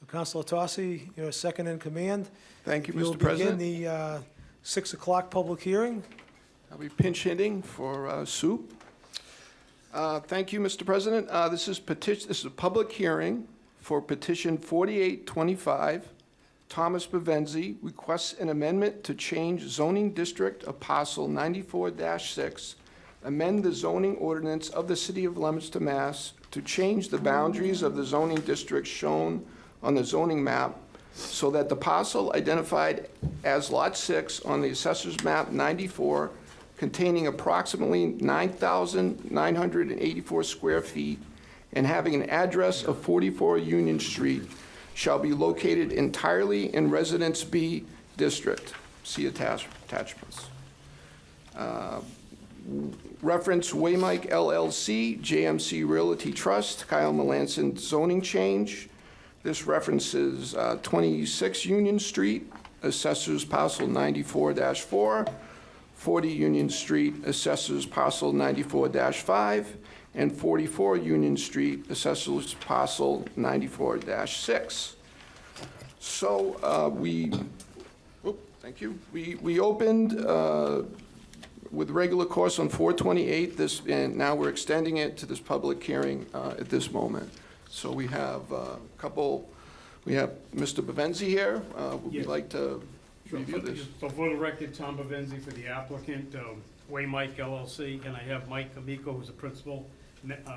Councilor Tossi, you're second in command. Thank you, You'll Mr. begin President. the 6 o'clock public hearing. I'll be pinch hitting for Sue. Thank you, Mr. President. This is a public hearing for petition 4825. Thomas Bavenzi requests an amendment to change zoning district of parcel 94-6, amend the zoning ordinance of the city of Leominster, Mass. To change the boundaries of the zoning district shown on the zoning map so that the parcel identified as Lot 6 on the Assessor's Map 94, containing approximately 9,984 square feet and having an address of 44 Union Street, shall be located entirely in Residence B District. See attachments. Reference Waymike LLC, JMC Realty Trust, Kyle Melanson zoning change. This references 26 Union Street, Assessors Parcel 94-4, 40 Union Street, Assessors Parcel 94-5, and 44 Union Street, Assessors Parcel 94-6. So thank you. We opened with regular course on 4/28, and now we're extending it to this public hearing at this moment. So we have we have Mr. Bavenzi here. Would you like to review this? So for the record, Tom Bavenzi for the applicant, Waymike LLC, and I have Mike Amico, who's the principal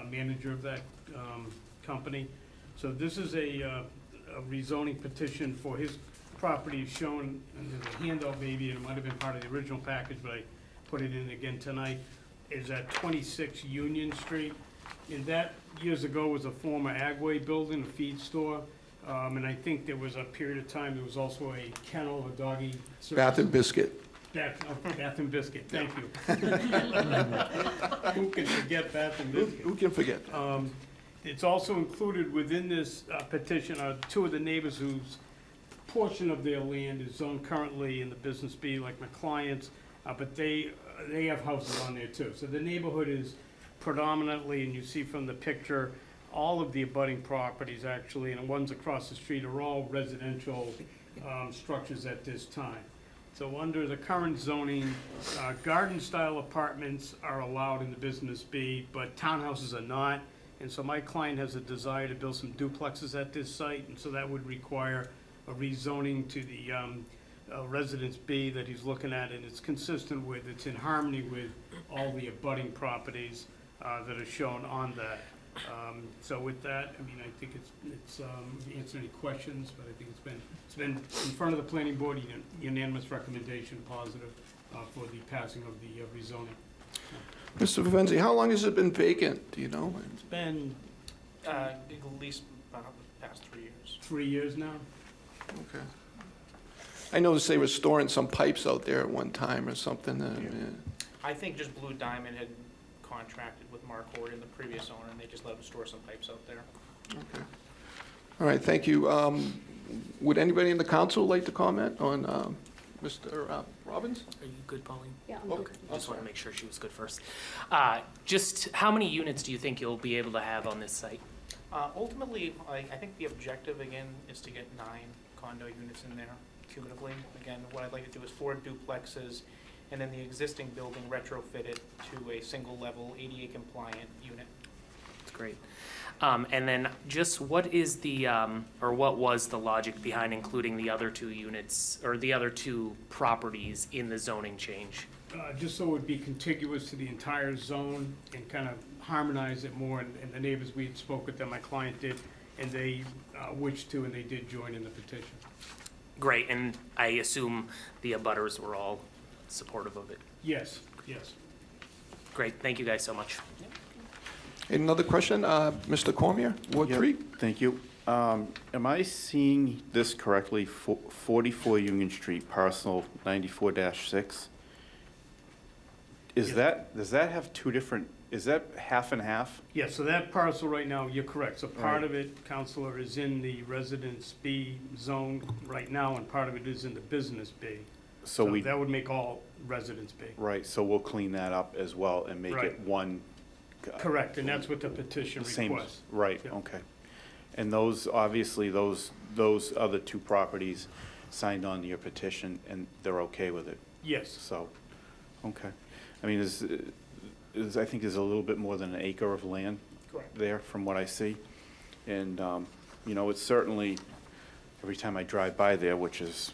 manager of that company. So this is a rezoning petition for his property shown in the handout maybe, and it might have been part of the original package, but I put it in again tonight, is at 26 Union Street. And that, years ago, was a former Agway building, a feed store. And I think there was a period of time, there was also a kennel, a doggy. Bath and Biscuit. Bath and Biscuit, thank you. Who can forget Bath and Biscuit? Who can forget that? It's also included within this petition are two of the neighbors whose portion of their land is zoned currently in the Business B, like my clients, but they have houses on there too. So the neighborhood is predominantly, and you see from the picture, all of the abutting properties actually, and the ones across the street are all residential structures at this time. So under the current zoning, garden-style apartments are allowed in the Business B, but townhouses are not. And so my client has a desire to build some duplexes at this site, and so that would require a rezoning to the Residence B that he's looking at, and it's consistent with, it's in harmony with all the abutting properties that are shown on that. So with that, I mean, I think it's answer any questions, but I think it's been in front of the planning board, unanimous recommendation, positive for the passing of the rezoning. Mr. Bavenzi, how long has it been vacant, do you know? It's been At least about the past 3 years. 3 years now. Okay. I noticed they were storing some pipes out there at one time or something. I think just Blue Diamond had contracted with Mark Horton, the previous owner, and they just let him store some pipes out there. Okay. All right, thank you. Would anybody in the council like to comment on Mr. Robbins? Are you good, Pauline? Yeah, I'm Okay. good. I just want to make sure she was good first. Just how many units do you think you'll be able to have on this site? Ultimately, I think the objective, again, is to get 9 condo units in there cumulatively. Again, what I'd like to do is 4 duplexes, and then the existing building retrofit it to a single-level ADA compliant unit. That's great. And then just what is the, or what was the logic behind including the other 2 units, or the other 2 properties in the zoning change? Just so it would be contiguous to the entire zone and kind of harmonize it more, and the neighbors, we spoke with them, my client did, and they wished to, and they did join in the petition. Great, and I assume the abutters were all supportive of it. Yes, yes. Great, thank you guys so much. Another question, Mr. Cormier, Ward Yep, 3? Thank you. Am I seeing this correctly? 44 Union Street, parcel 94-6? Does that have 2 different, is that half and half? Yeah, so that parcel right now, you're correct. So part Right. of it, Counselor, is in the Residence B zone right now, and part of it is in the Business B. So we, that would make all Residence B. right, so we'll clean that up as well and make Right. it one. Correct, and that's what the petition Same, requests. right, Yeah. okay. And those, obviously, those other two properties signed on to your petition, and they're okay with it, Yes, so, okay. I mean, I think there's a little bit more than an acre of land Correct. there, from what I see. And, you know, it's certainly, every time I drive by there, which is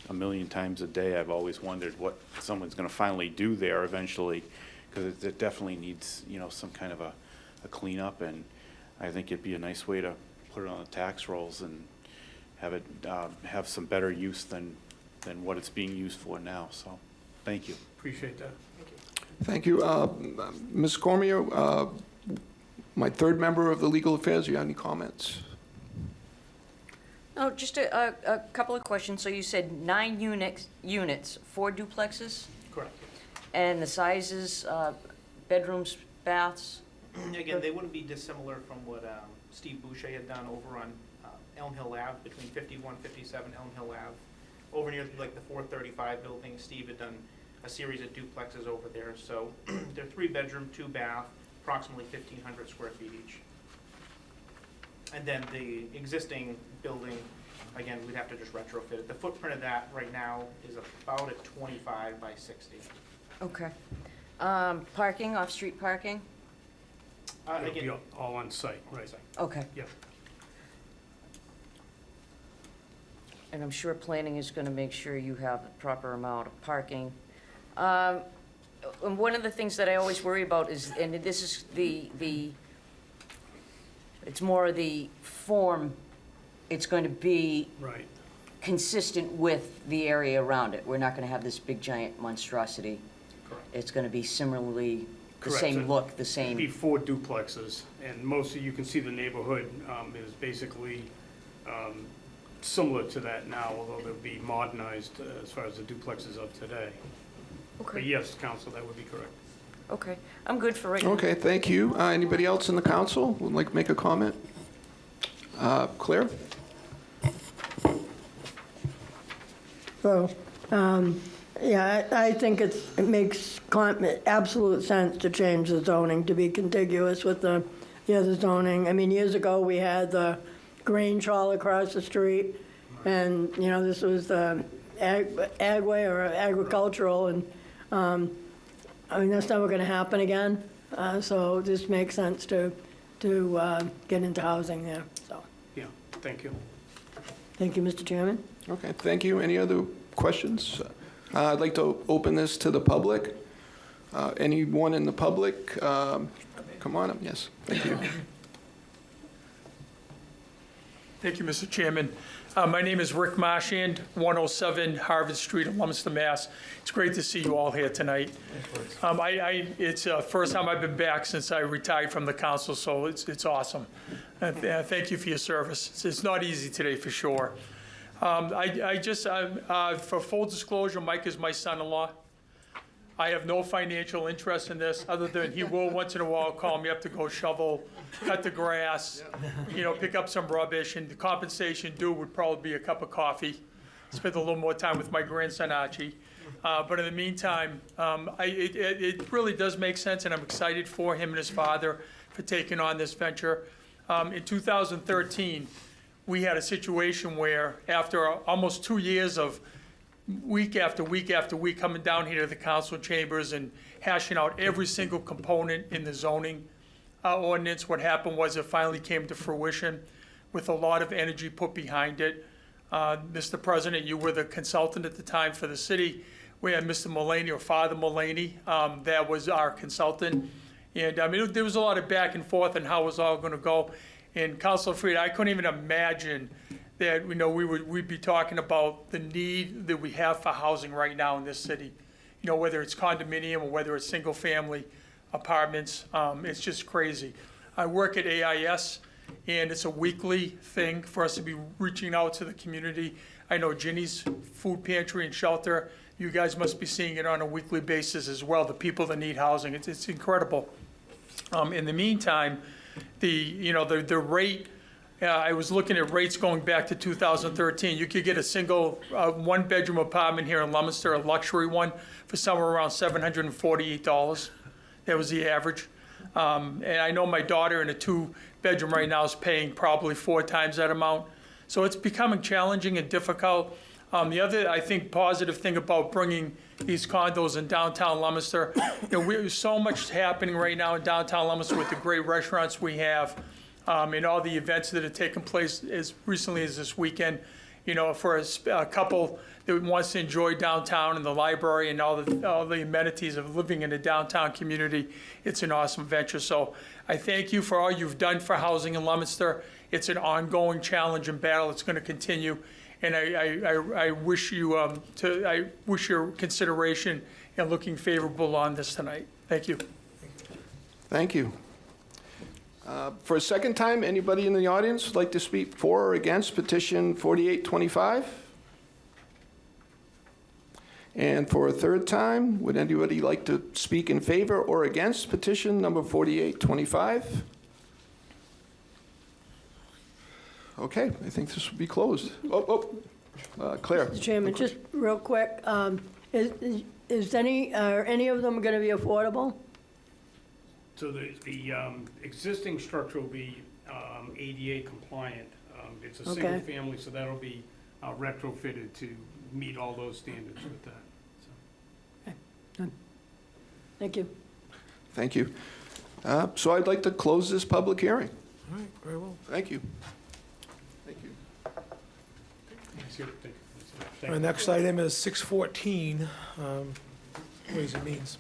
a million times a day, I've always wondered what someone's gonna finally do there eventually, because it definitely needs, you know, some kind of a cleanup, and I think it'd be a nice way to put it on the tax rolls and have it, have some better use than what it's being used for now, so, thank you. appreciate that. Thank you. Ms. Cormier, my third member of the Legal Affairs, you have any comments? Oh, just a couple of questions. So you said 9 units, 4 duplexes, Correct. and the sizes, bedrooms, baths? Again, they wouldn't be dissimilar from what Steve Boucher had done over on Elm Hill Ave, between 51, 57 Elm Hill Ave. Over near like the 435 building, Steve had done a series of duplexes over there. So they're 3-bedroom, 2-bath, approximately 1,500 square feet each. And then the existing building, again, we'd have to just retrofit it. The footprint of that right now is about a 25 by 60. Okay. Parking, off-street parking? It'll be Again, all on site, right? Okay. Yeah. And I'm sure planning is going to make sure you have the proper amount of parking. And one of the things that I always worry about is, and this is it's more of the form, it's going to be Right. consistent with the area around it. We're not going to have this big giant monstrosity. Correct. It's going to be similarly the Correct. same So look, the It'd same. be 4 duplexes, and most of, you can see the neighborhood is basically similar to that now, although they'll be modernized as far as the duplexes of today. But Okay, yes, council, that would be correct. okay. I'm good for right now. Okay, thank you. Anybody else in the council would like to make a comment? Claire? So, yeah, I think it makes absolute sense to change the zoning to be contiguous with the other zoning. I mean, years ago, we had the Grange Hall across the street, and, you know, this was agway or agricultural, and, I mean, that's never gonna happen again. So this makes sense to get into housing there, so. Yeah, thank you. Thank you, Mr. Chairman. Okay, thank you. Any other questions? I'd like to open this to the public. Anyone in the public? Come on up, yes, thank you. Thank you, Mr. Chairman. My name is Rick Marchand, 107 Harvard Street in Leominster, Mass. It's great to see you all here tonight. It's the first time I've been back since I retired from the council, so it's awesome. Thank you for your service. It's not easy today, for sure. For full disclosure, Mike is my son-in-law. I have no financial interest in this, other than he will once in a while call me up to go shovel, cut the grass, you know, pick up some rubbish, and the compensation due would probably be a cup of coffee. Spend a little more time with my grandson Archie. But in the meantime, it really does make sense, and I'm excited for him and his father for taking on this venture. In 2013, we had a situation where after almost 2 years of week after week after week coming down here to the council chambers and hashing out every single component in the zoning ordinance, what happened was it finally came to fruition with a lot of energy put behind it. Mr. President, you were the consultant at the time for the city. We had Mr. Mullaney, or Father Mullaney, that was our consultant. And I mean, there was a lot of back and forth on how it was all going to go. And Councilor Fried, I couldn't even imagine that, you know, we'd be talking about the need that we have for housing right now in this city. You know, whether it's condominium or whether it's single-family apartments, it's just crazy. I work at AIS, and it's a weekly thing for us to be reaching out to the community. I know Ginny's Food Pantry and Shelter, you guys must be seeing it on a weekly basis as well, the people that need housing. It's incredible. In the meantime, the rate, I was looking at rates going back to 2013. You could get a single one-bedroom apartment here in Leominster, a luxury one, for somewhere around $748. That was the average. And I know my daughter in a 2-bedroom right now is paying probably 4 times that amount. So it's becoming challenging and difficult. The other, I think, positive thing about bringing these condos in downtown Leominster, there's so much happening right now in downtown Leominster with the great restaurants we have, and all the events that have taken place as recently as this weekend. For a couple that wants to enjoy downtown and the library and all the amenities of living in a downtown community, it's an awesome venture. So I thank you for all you've done for housing in Leominster. It's an ongoing challenge and battle. It's going to continue. And I wish you I wish your consideration and looking favorable on this tonight. Thank you. Thank you. For a second time, anybody in the audience would like to speak for or against petition 4825? And for a third time, would anybody like to speak in favor or against petition number 4825? Okay, I think this will be closed. Claire. Mr. Chairman, just real quick, is any of them going to be affordable? So the existing structure will be ADA compliant. It's a Okay. single family, so that'll be retrofitted to meet all those standards with that. So. Thank you. Thank you. So I'd like to close this public hearing. All right, very well. Thank you. Thank you. Our next item is 614, Ways and Means.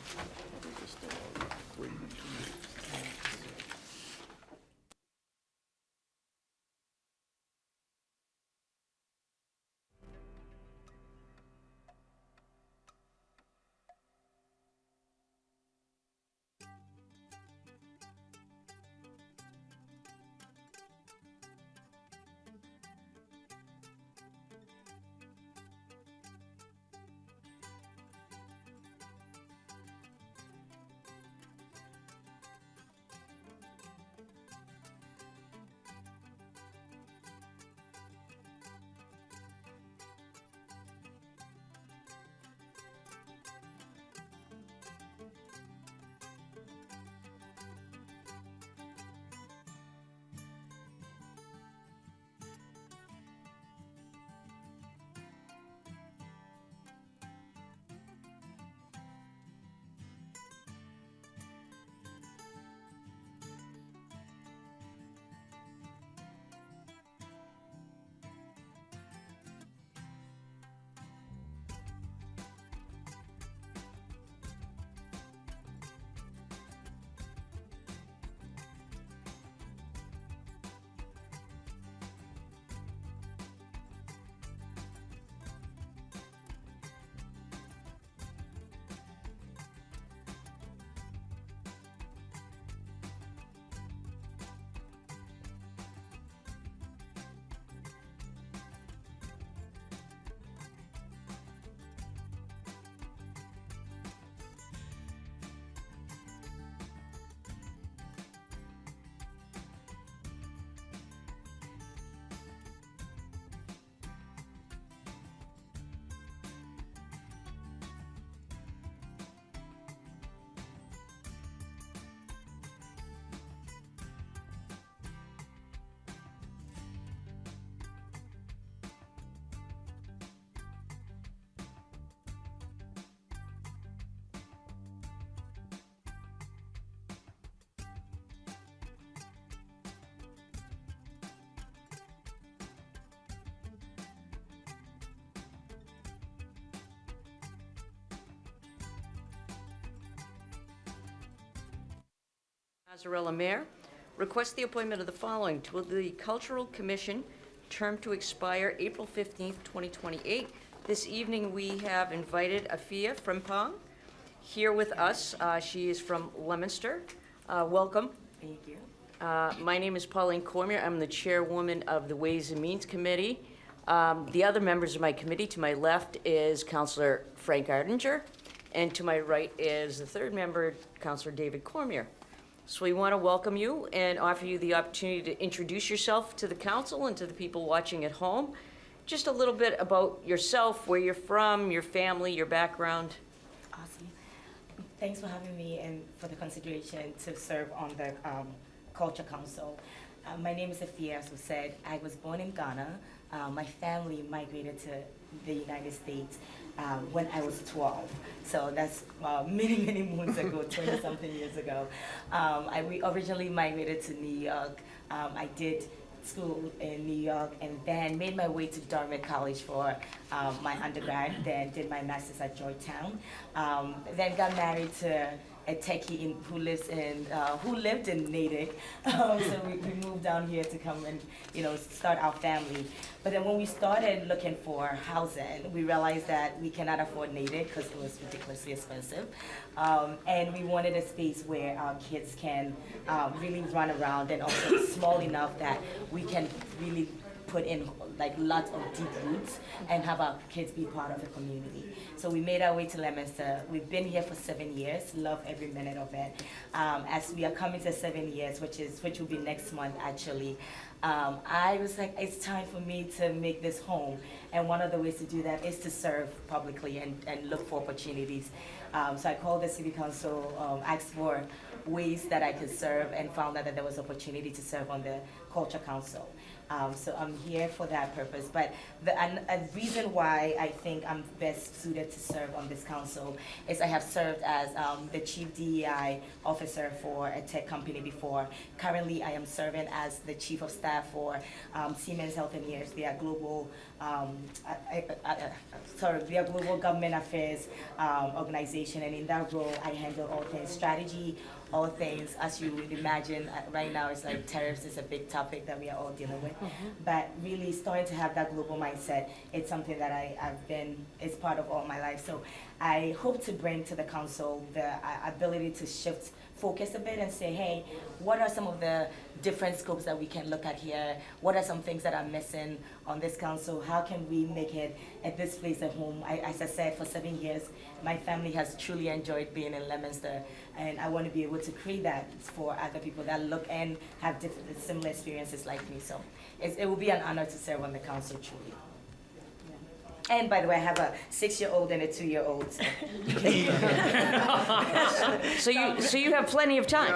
Mazzarella Mayor, request the appointment of the following to the Cultural Commission, term to expire April 15th, 2028. This evening, we have invited Afia Frimpong here with us. She is from Leominster. Welcome. Thank you. My name is Pauline Cormier. I'm the chairwoman of the Ways and Means Committee. The other members of my committee, to my left is Councillor Frank Ardinger, and to my right is the third member, Councillor David Cormier. So we want to welcome you and offer you the opportunity to introduce yourself to the council and to the people watching at home. Just a little bit about yourself, where you're from, your family, your background. Awesome. Thanks for having me and for the consideration to serve on the Culture Council. My name is Afia, as was said. I was born in Ghana. My family migrated to the United States when I was 12. So that's many, many moons ago, 20-something years ago. We originally migrated to New York. I did school in New York and then made my way to Dartmouth College for my undergrad, then did my master's at Georgetown. Then got married to a techie who lived in Natick. So we moved down here to come and start our family. But then when we started looking for housing, we realized that we cannot afford Natick because it was ridiculously expensive. And we wanted a space where our kids can really run around and also small enough that we can really put in like lots of deep roots and have our kids be part of the community. So we made our way to Leominster. We've been here for 7 years, love every minute of it. As we are coming to 7 years, which will be next month actually, I was like, it's time for me to make this home. And one of the ways to do that is to serve publicly and look for opportunities. So I called the City Council, asked for ways that I could serve and found out that there was opportunity to serve on the Culture Council. So I'm here for that purpose. But a reason why I think I'm best suited to serve on this council is I have served as the Chief DEI Officer for a tech company before. Currently, I am serving as the Chief of Staff for Siemens Healthineers. They are global, they are global government affairs organization. And in that role, I handle all things strategy, all things, as you would imagine, right now it's like tariffs is a big topic that we are all dealing with. But really starting to have that global mindset, it's something that it's part of all my life. So I hope to bring to the council the ability to shift focus a bit and say, hey, what are some of the different scopes that we can look at here? What are some things that are missing on this council? How can we make it at this place a home? As I said, for 7 years, my family has truly enjoyed being in Leominster, and I want to be able to create that for other people that look and have similar experiences like me. So it will be an honor to serve on the council, truly. And by the way, I have a 6-year-old and a 2-year-old. So you have plenty of time.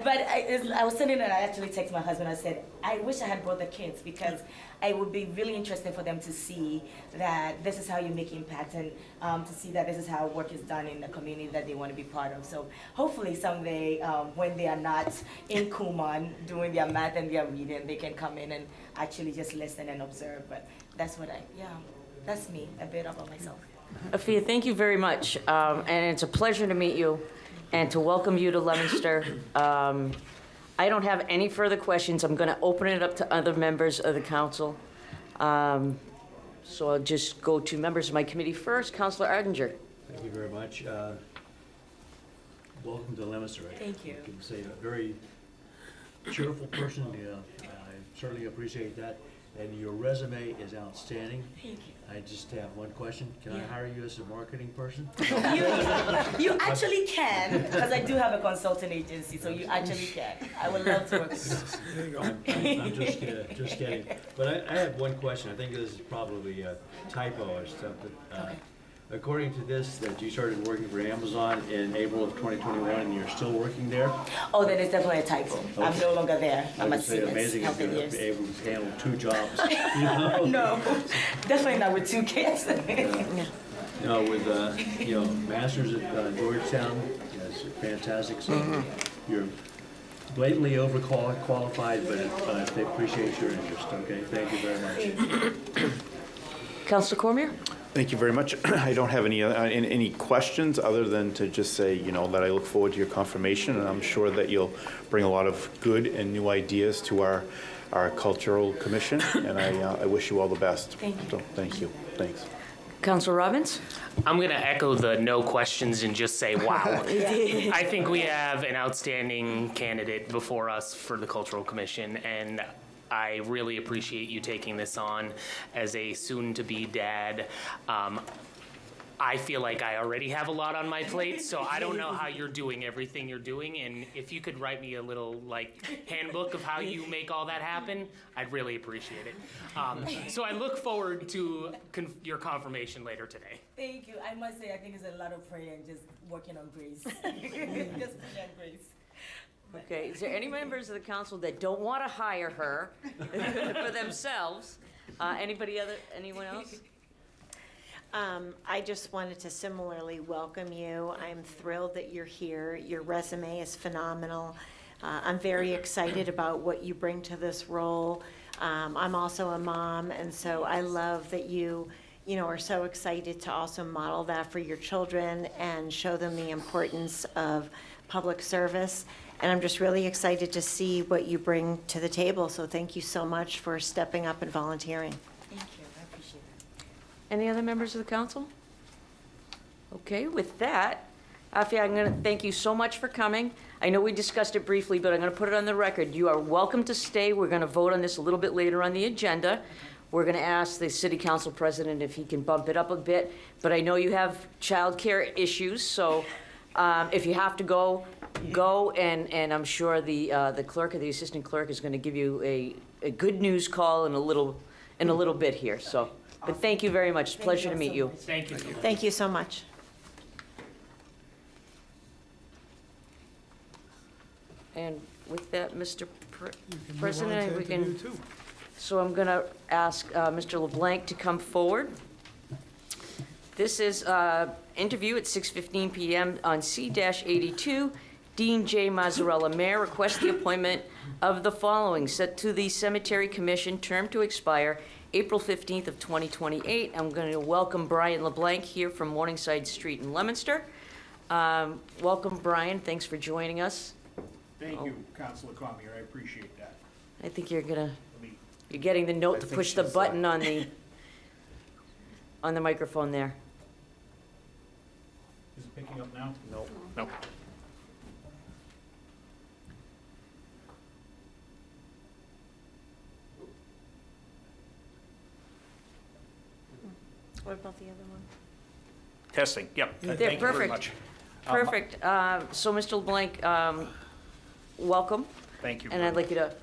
But I was sitting and I actually texted my husband. I said, I wish I had brought the kids because it would be really interesting for them to see that this is how you make impact and to see that this is how work is done in the community that they want to be part of. So hopefully someday when they are not in Kumon doing their math and their reading, they can come in and actually just listen and observe. But that's what that's me, a bit about myself. Afia, thank you very much. And it's a pleasure to meet you and to welcome you to Leominster. I don't have any further questions. I'm going to open it up to other members of the council. So I'll just go to members of my committee first. Councilor Ardinger. Thank you very much. Welcome to Leominster. Thank you. I can say a very cheerful person. I certainly appreciate that. And your resume is outstanding. Thank you. I just have one question. Can I hire you as a marketing person? You actually can, because I do have a consulting agency, so you actually can. I would love to work with you. There you go. I'm just kidding. But I have one question. I think this is probably a typo or something. According to this, that you started working for Amazon in April of 2021, and you're still working there? Oh, that is definitely a typo. I'm no longer there. I'm at Siemens amazing if you're Healthineers. able to handle 2 jobs. You know? No, definitely not with 2 kids. You know, with masters at Georgetown, it's fantastic. So you're blatantly overqualified, but they appreciate your interest. Okay, thank you very much. Councilor Cormier? Thank you very much. I don't have any questions other than to just say, that I look forward to your confirmation, and I'm sure that you'll bring a lot of good and new ideas to our cultural commission, and I wish you all the best. Thank you. So, thank you. Thanks. Councilor Robbins? I'm going to echo the no questions and just say, wow. I think we have an outstanding candidate before us for the Cultural Commission, and I really appreciate you taking this on as a soon-to-be dad. I feel like I already have a lot on my plate, so I don't know how you're doing everything you're doing, and if you could write me a little, like, handbook of how you make all that happen, I'd really appreciate it. So I look forward to your confirmation later today. Thank you. I must say, I think it's a lot of prayer and just working on grace. Just prayer and grace. Okay, is there any members of the council that don't want to hire her for themselves? Anyone else? I just wanted to similarly welcome you. I'm thrilled that you're here. Your resume is phenomenal. I'm very excited about what you bring to this role. I'm also a mom, and so I love that you are so excited to also model that for your children and show them the importance of public service. And I'm just really excited to see what you bring to the table. So thank you so much for stepping up and volunteering. Thank you. I appreciate it. Any other members of the council? Okay, with that, Afia, I'm going to thank you so much for coming. I know we discussed it briefly, but I'm going to put it on the record. You are welcome to stay. We're going to vote on this a little bit later on the agenda. We're going to ask the city council president if he can bump it up a bit, but I know you have childcare issues, so if you have to go, and I'm sure the clerk or the assistant clerk is going to give you a good news call in a little bit here, so. But thank you very much. It's a pleasure to meet you. Thank you. Thank you so much. And with that, Mr. You can move on President, to we interview can, two. so I'm going to ask Mr. LeBlanc to come forward. This is interview at 6:15 PM on C-82. Dean J. Mazzarella, Mayor, requests the appointment of the following, set to the Cemetery Commission, term to expire April 15th of 2028. I'm going to welcome Brian LeBlanc here from Morningside Street in Leominster. Welcome, Brian. Thanks for joining us. Thank you, Councilor Cormier, I appreciate that. I think you're Let me- getting the note I to think push the she's, button on the microphone there. Is it picking up now? No. What about the other one? Testing, yep. They're Thank you very perfect. much. Perfect. So, Mr. LeBlanc, welcome. Thank you. And I'd like you to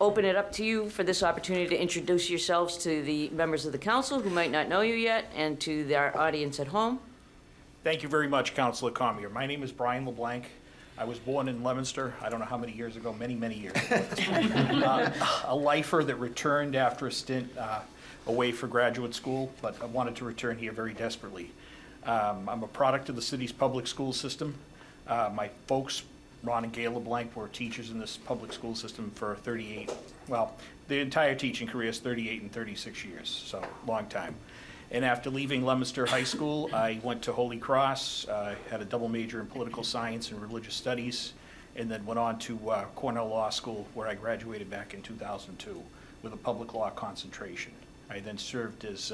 open it up to you for this opportunity to introduce yourselves to the members of the council who might not know you yet, and to their audience at home. Thank you very much, Councilor Cormier. My name is Brian LeBlanc. I was born in Leominster, I don't know how many years ago, many, many years ago at this point. A lifer that returned after a stint away for graduate school, but I wanted to return here very desperately. I'm a product of the city's public school system. My folks, Ron and Gail LeBlanc, were teachers in this public school system for 38, well, the entire teaching career is 38 and 36 years, so long time. And after leaving Leominster High School, I went to Holy Cross, had a double major in political science and religious studies, and then went on to Cornell Law School, where I graduated back in 2002 with a public law concentration. I then served as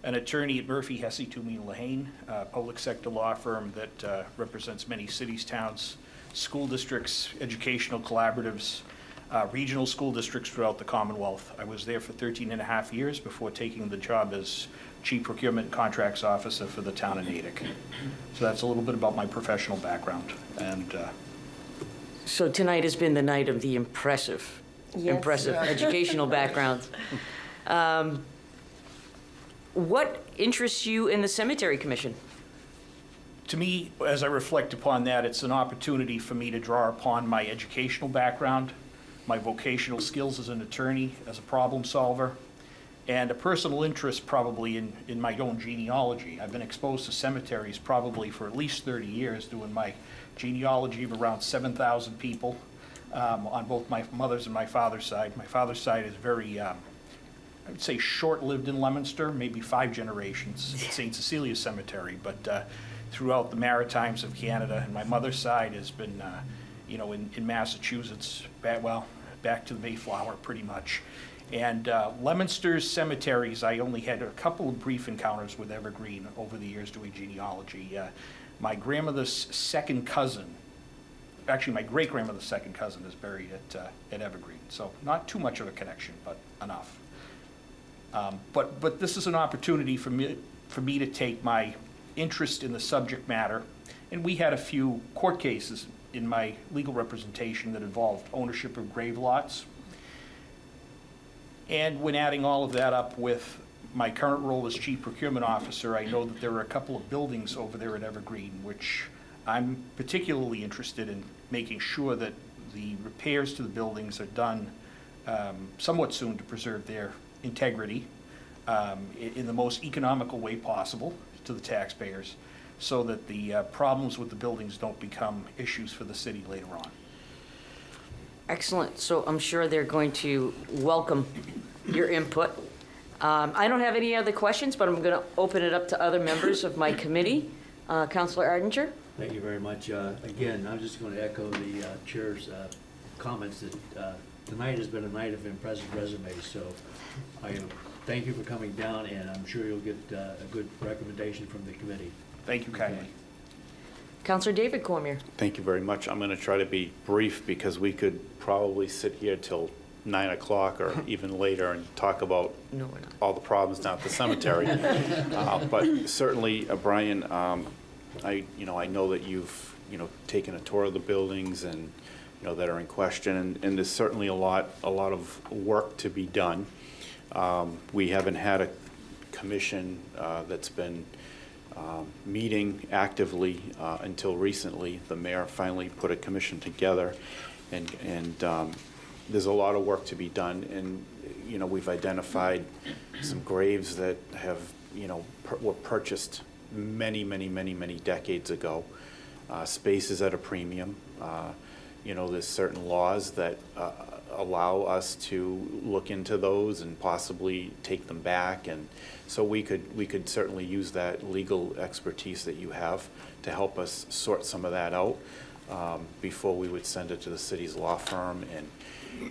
an attorney at Murphy, Hesse, Toomey and Lehane, a public sector law firm that represents many cities, towns, school districts, educational collaboratives, regional school districts throughout the Commonwealth. I was there for 13 and a half years before taking the job as Chief Procurement and Contracts Officer for the town of Natick. So that's a little bit about my professional background. And So tonight has been the night of the impressive educational backgrounds. What interests you in the Cemetery Commission? to me, as I reflect upon that, it's an opportunity for me to draw upon my educational background, my vocational skills as an attorney, as a problem solver, and a personal interest probably in my own genealogy. I've been exposed to cemeteries probably for at least 30 years, doing my genealogy of around 7,000 people on both my mother's and my father's side. My father's side is very, I would say, short-lived in Leominster, maybe 5 generations at St. Cecilia Cemetery, but throughout the Maritimes of Canada. And my mother's side has been, in Massachusetts, back to the Mayflower pretty much. And Leominster's cemeteries, I only had a couple of brief encounters with Evergreen over the years doing genealogy. My grandmother's second cousin, actually my great-grandmother's second cousin is buried at Evergreen. So not too much of a connection, but enough. But this is an opportunity for for me to take my interest in the subject matter, and we had a few court cases in my legal representation that involved ownership of grave lots. And when adding all of that up with my current role as Chief Procurement Officer, I know that there are a couple of buildings over there at Evergreen, which I'm particularly interested in making sure that the repairs to the buildings are done somewhat soon to preserve their integrity in the most economical way possible to the taxpayers, so that the problems with the buildings don't become issues for the city later on. Excellent. So I'm sure they're going to welcome your input. I don't have any other questions, but I'm going to open it up to other members of my committee. Councilor Arndinger? Thank you very much. Again, I'm just going to echo the chair's comments that tonight has been a night of impressive resumes. So I thank you for coming down, and I'm sure you'll get a good recommendation from the committee. Thank you kindly. Councilor David Cormier? Thank you very much. I'm going to try to be brief because we could probably sit here till 9 o'clock or even later and talk about No, we're not. all the problems down at the cemetery. But certainly, Brian, I know that you've, taken a tour of the buildings and, that are in question, and there's certainly a lot of work to be done. We haven't had a commission that's been meeting actively until recently. The mayor finally put a commission together, and there's a lot of work to be done. And we've identified some graves that have were purchased many decades ago. Space is at a premium. There's certain laws that allow us to look into those and possibly take them back, and so we could certainly use that legal expertise that you have to help us sort some of that out before we would send it to the city's law firm. And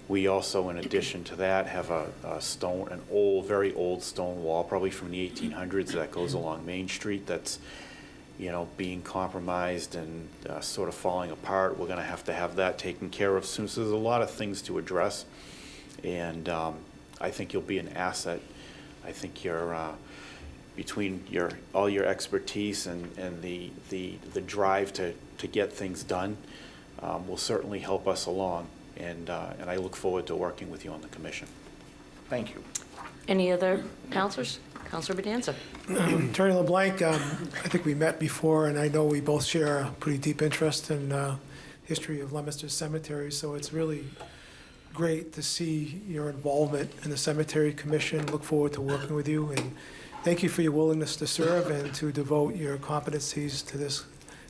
we also, in addition to that, have an very old stone wall, probably from the 1800s, that goes along Main Street that's being compromised and sort of falling apart. We're going to have that taken care of soon. So there's a lot of things to address, and I think you'll be an asset. I think you're between all your expertise and the drive to get things done will certainly help us along. And I look forward to working with you on the commission. Thank you. Any other councilors? Councilor Bedanza? Attorney LeBlanc, I think we met before, and I know we both share a pretty deep interest in history of Leominster Cemetery, so it's really great to see your involvement in the Cemetery Commission. Look forward to working with you, and thank you for your willingness to serve and to devote your competencies to this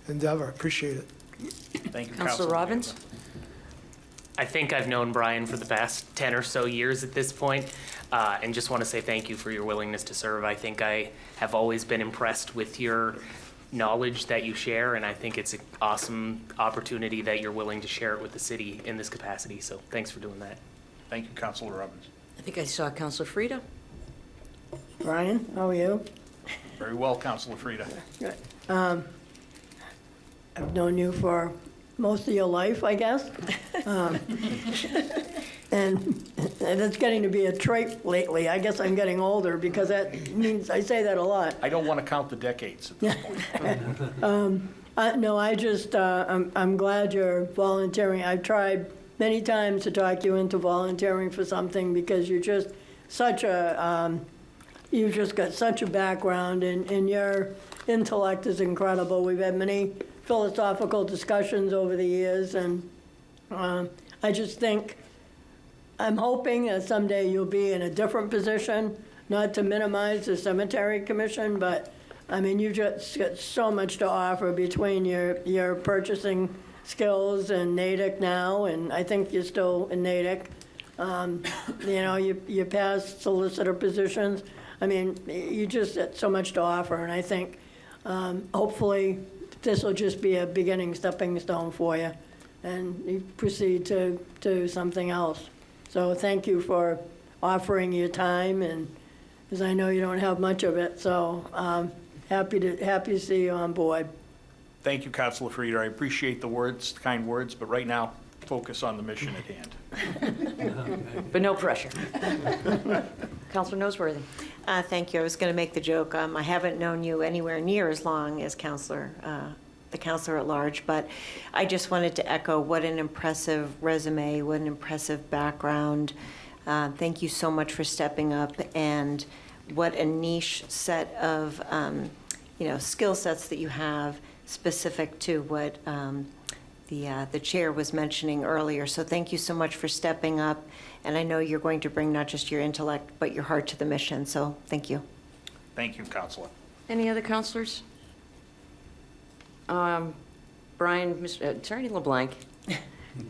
endeavor. Appreciate it. Thank you, Councilor Robbins? I think I've known Brian for the past 10 or so years at this point, and just want to say thank you for your willingness to serve. I think I have always been impressed with your knowledge that you share, and I think it's an awesome opportunity that you're willing to share it with the city in this capacity. So thanks for doing that. Thank you, Councilor Robbins. I think I saw Councilor Frida. Brian, how are you? Very well, Councilor Frida. Good. I've known you for most of your life, I guess. And it's getting to be a trait lately. I guess I'm getting older because that means I say that a lot. I don't want to count the decades at this point. No, I'm glad you're volunteering. I've tried many times to talk you into volunteering for something because you're just you've just got such a background, and your intellect is incredible. We've had many philosophical discussions over the years, and I just think, I'm hoping that someday you'll be in a different position, not to minimize the Cemetery Commission, but, I mean, you just got so much to offer between your purchasing skills and Natick now, and I think you're still in Natick. Your past solicitor positions. I mean, you just got so much to offer, and I think hopefully this will just be a beginning stepping stone for you, and you proceed to something else. So thank you for offering your time, and because I know you don't have much of it, so happy to see you on board. Thank you, Councilor Frida. I appreciate the kind words, but right now, focus on the mission at hand. But no pressure. Councilor Noseworthy? Thank you. I was going to make the joke. I haven't known you anywhere near as long as the counselor at large, but I just wanted to echo what an impressive resume, what an impressive background. Thank you so much for stepping up, and what a niche set of skill sets that you have specific to what the chair was mentioning earlier. So thank you so much for stepping up, and I know you're going to bring not just your intellect, but your heart to the mission, so thank you. Thank you, Counselor. Any other counselors? Brian, Attorney LeBlanc,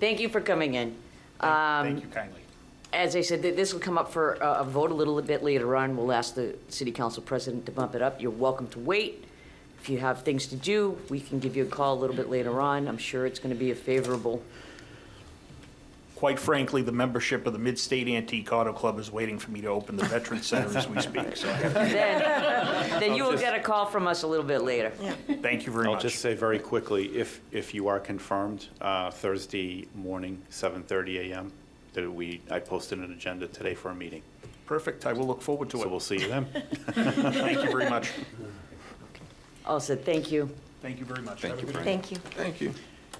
thank you for coming in. Thank you kindly. As I said, this will come up for a vote a little bit later on. We'll ask the city council president to bump it up. You're welcome to wait. If you have things to do, we can give you a call a little bit later on. I'm sure it's going to be a favorable. Quite frankly, the membership of the Mid-State Antique Auto Club is waiting for me to open the Veterans Center as we speak, so I have to Then you will get a call from us a little bit later. thank you very I'll much. just say very quickly, if you are confirmed, Thursday morning, 7:30 a.m., I posted an agenda today for a meeting. Perfect, I will look forward to So it. we'll see you then. Thank you very much. Also, thank you. Thank you very much. Thank Have a you, good Brian. Thank you. Thank you.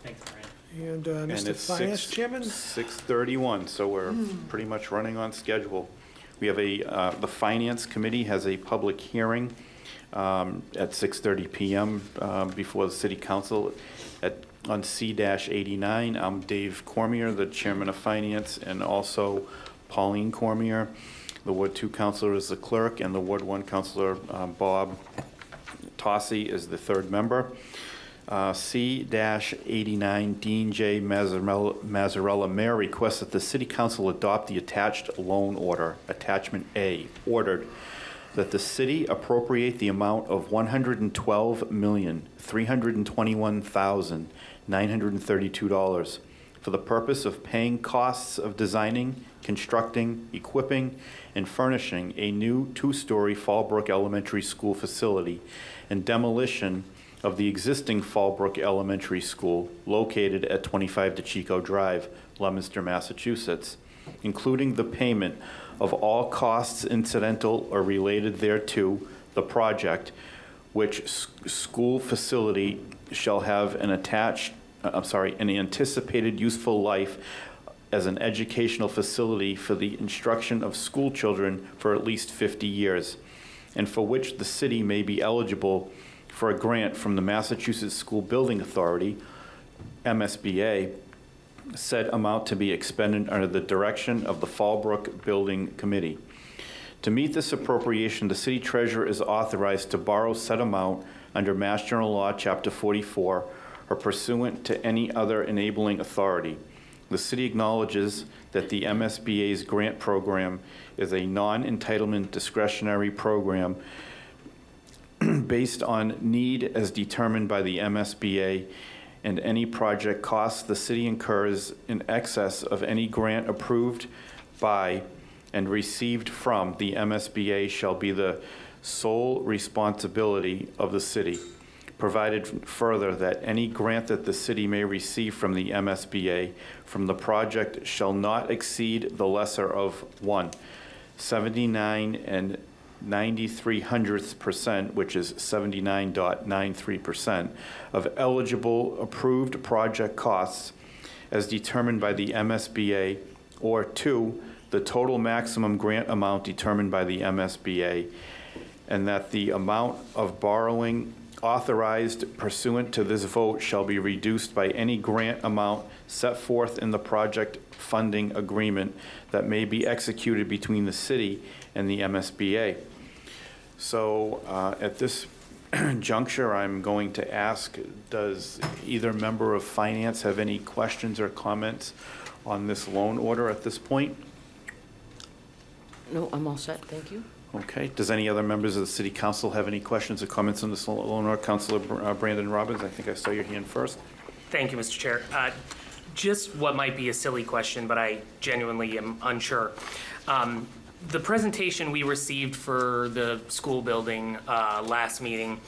Thanks, Brian. And And Mr. it's Finance Chairman? 6:31, so we're pretty much running on schedule. We have the Finance Committee has a public hearing at 6:30 PM before the City Council on C-89. I'm Dave Cormier, the Chairman of Finance, and also Pauline Cormier. The Ward 2 Councilor is the clerk, and the Ward 1 Councilor, Bob Tossi, is the third member. C-89, Dean J. Mazzarella Mayor requests that the City Council adopt the attached loan order, Attachment A, ordered that the city appropriate the amount of $112,321,932 for the purpose of paying costs of designing, constructing, equipping, and furnishing a new two-story Fallbrook Elementary School facility and demolition of the existing Fallbrook Elementary School located at 25 DeChico Drive, Leominster, Massachusetts, including the payment of all costs incidental or related thereto, the project, which school facility shall have an anticipated useful life as an educational facility for the instruction of school children for at least 50 years, and for which the city may be eligible for a grant from the Massachusetts School Building Authority, MSBA, said amount to be expended under the direction of the Fallbrook Building Committee. To meet this appropriation, the city treasurer is authorized to borrow said amount under Mass General Law, Chapter 44, or pursuant to any other enabling authority. The city acknowledges that the MSBA's grant program is a non-entitlement discretionary program based on need as determined by the MSBA, and any project costs the city incurs in excess of any grant approved by and received from the MSBA shall be the sole responsibility of the city. Provided further that any grant that the city may receive from the MSBA from the project shall not exceed the lesser of 1, 79 and 93/100%, which is 79.93%, of eligible approved project costs as determined by the MSBA, or 2, the total maximum grant amount determined by the MSBA, and that the amount of borrowing authorized pursuant to this vote shall be reduced by any grant amount set forth in the project funding agreement that may be executed between the city and the MSBA. So at this juncture, I'm going to ask, does either member of finance have any questions or comments on this loan order at this point? No, I'm all set, thank you. Okay, does any other members of the city council have any questions or comments on this loan order? Councilor Brandon Robbins, I think I saw your hand first. Thank you, Mr. Chair. Just what might be a silly question, but I genuinely am unsure. The presentation we received for the school building last meeting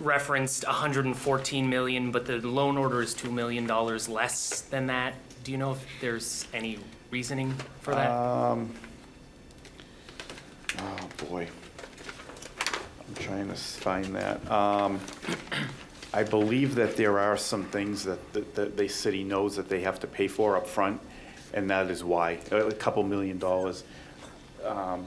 referenced 114 million, but the loan order is $2 million less than that. Do you know if there's any reasoning for that? Oh, boy. I'm trying to find that. I believe that there are some things that the city knows that they have to pay for up front, and that is why, a couple $1 million.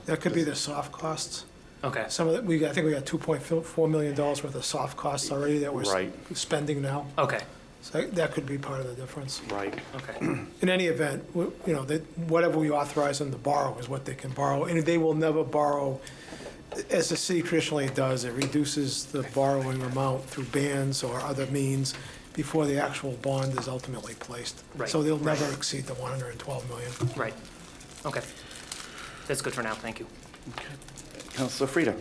That could be the soft costs. Okay. Some of it, I think we got $2.4 million worth of soft costs already that we're Right. spending now. Okay. So that could be part of the difference. Right. Okay. In any event, whatever we authorize them to borrow is what they can borrow, and they will never borrow, as the city traditionally does, it reduces the borrowing amount through bans or other means before the actual bond is ultimately placed. Right. So they'll never exceed the 112 million. Right. Okay. That's good for now. Thank you. Councilor Frida.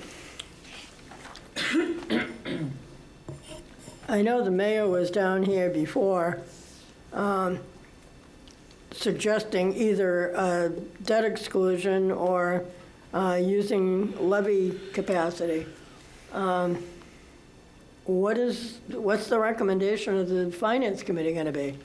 I know the mayor was down here before, suggesting either a debt exclusion or using levy capacity. What's the recommendation of the finance committee going to be?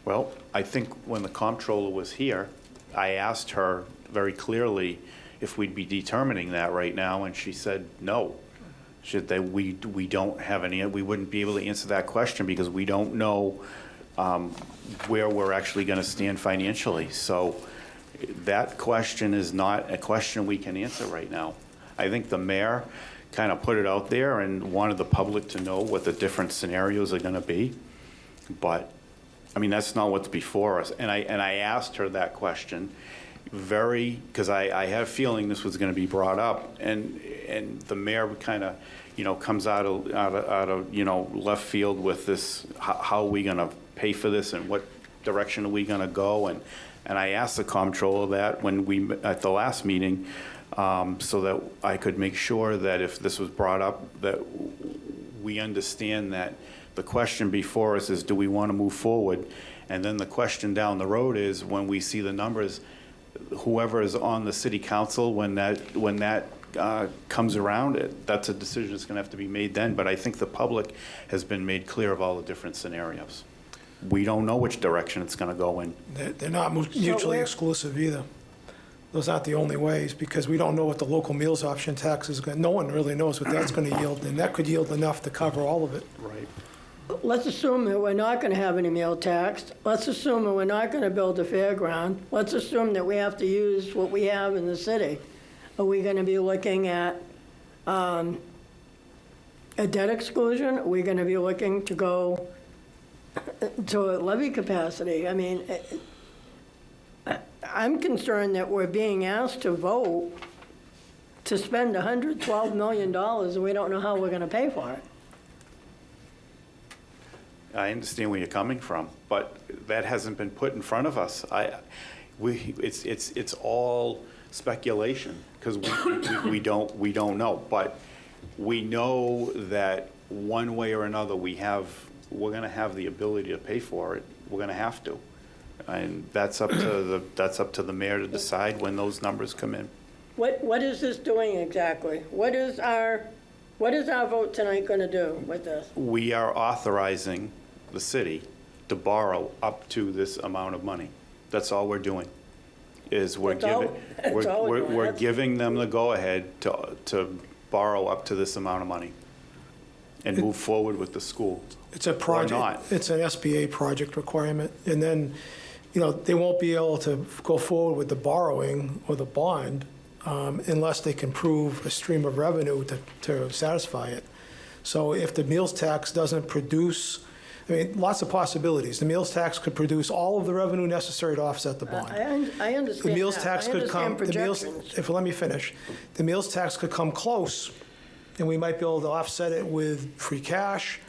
Well, I think when the comptroller was here, I asked her very clearly if we'd be determining that right now, and she said no. We don't have any, we wouldn't be able to answer that question because we don't know where we're actually going to stand financially. So that question is not a question we can answer right now. I think the mayor kind of put it out there and wanted the public to know what the different scenarios are going to be. But, I mean, that's not what's before us. And I asked her that question because I had a feeling this was going to be brought up. And the mayor kind of, comes out of left field with this, how are we going to pay for this and what direction are we going to go? And I asked the comptroller that at the last meeting, so that I could make sure that if this was brought up, that we understand that the question before us is, do we want to move forward? And then the question down the road is, when we see the numbers, whoever is on the city council, when that comes around, that's a decision that's going to have to be made then. But I think the public has been made clear of all the different scenarios. We don't know which direction it's going to go in. They're not mutually exclusive either. Those aren't the only ways, because we don't know what the local meals option tax is going to, no one really knows what that's going to yield, and that could yield enough to cover all of it. Right. Let's assume that we're not going to have any meal tax. Let's assume that we're not going to build a fairground. Let's assume that we have to use what we have in the city. Are we going to be looking at a debt exclusion? Are we going to be looking to go to a levy capacity? I mean, I'm concerned that we're being asked to vote to spend $112 million, and we don't know how we're going to pay for it. I understand where you're coming from, but that hasn't been put in front of us. It's all speculation, because we don't know. But we know that one way or another we're going to have the ability to pay for it. We're going to have to, and that's up to the mayor to decide when those numbers come in. What is this doing exactly? What is our vote tonight going to do with this? We are authorizing the city to borrow up to this amount of money. That's all we're doing. We're giving them the go-ahead to borrow up to this amount of money and move forward with the school. It's a project. Or not. It's an SBA project requirement, and then, they won't be able to go forward with the borrowing or the bond unless they can prove a stream of revenue to satisfy it. So if the meals tax doesn't produce, lots of possibilities. The meals tax could produce all of the revenue necessary to offset the bond. I understand The meals that. tax I could come, projections. let me finish. The meals tax could come close, and we might be able to offset it with free cash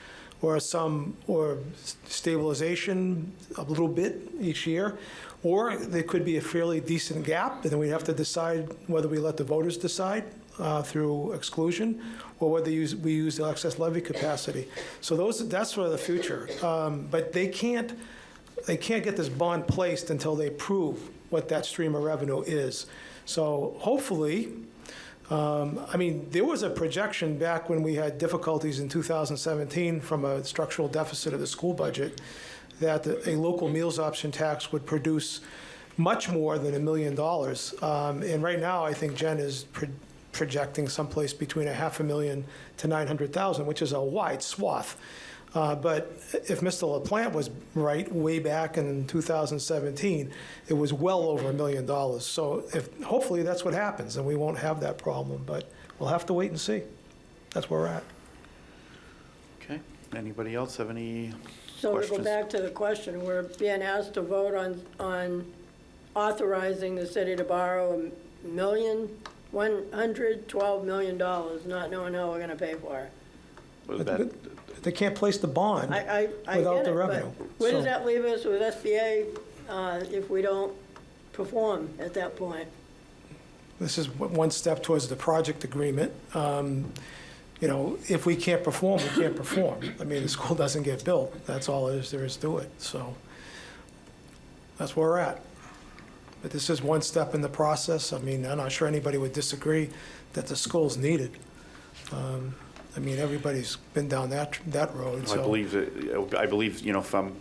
or stabilization a little bit each year. Or there could be a fairly decent gap, and then we have to decide whether we let the voters decide through exclusion, or whether we use the excess levy capacity. So that's for the future. But they can't get this bond placed until they prove what that stream of revenue is. So hopefully, there was a projection back when we had difficulties in 2017 from a structural deficit of the school budget that a local meals option tax would produce much more than $1 million. And right now, I think Jen is projecting someplace between $500,000 to $900,000, which is a wide swath. But if Mr. LaPlante was right way back in 2017, it was well over $1 million. So hopefully that's what happens, and we won't have that problem, but we'll have to wait and see. That's where we're at. Okay, anybody else have any So to go questions? back to the question, we're being asked to vote on authorizing the city to borrow $112 million, not knowing how we're gonna pay for it. Was But that- they can't place the bond I without get the it, but revenue. where does So- that leave us with SBA if we don't perform at that point? This is one step towards the project agreement. You know, if we can't perform, we can't perform. I mean, the school doesn't get built. That's all there is to it. So that's where we're at. But this is one step in the process. I mean, I'm not sure anybody would disagree that the school's needed. I mean, everybody's been down that road, I so. believe, you know, if I'm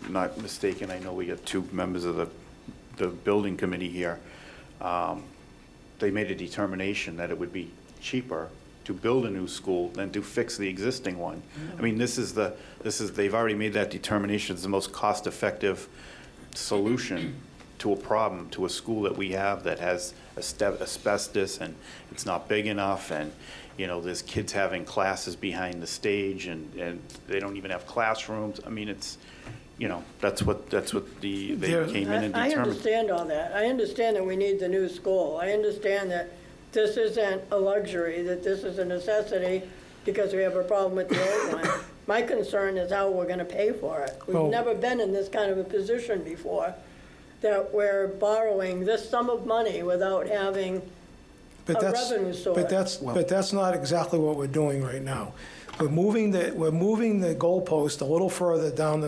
not mistaken, I know we got two members of the building committee here. They made a determination that it would be cheaper to build a new school than to fix the existing one. I mean, they've already made that determination. It's the most cost-effective solution to a problem, to a school that we have that has asbestos and it's not big enough, and, you know, there's kids having classes behind the stage and they don't even have classrooms. I mean, it's, you know, that's what they came in and I determined. understand all that. I understand that we need the new school. I understand that this isn't a luxury, that this is a necessity because we have a problem with the old one. My concern is how we're gonna pay for it. Well- We've never been in this kind of a position before, that we're borrowing this sum of money without having But a that's- revenue source. But that's not exactly what we're doing right now. We're moving the goalpost a little further down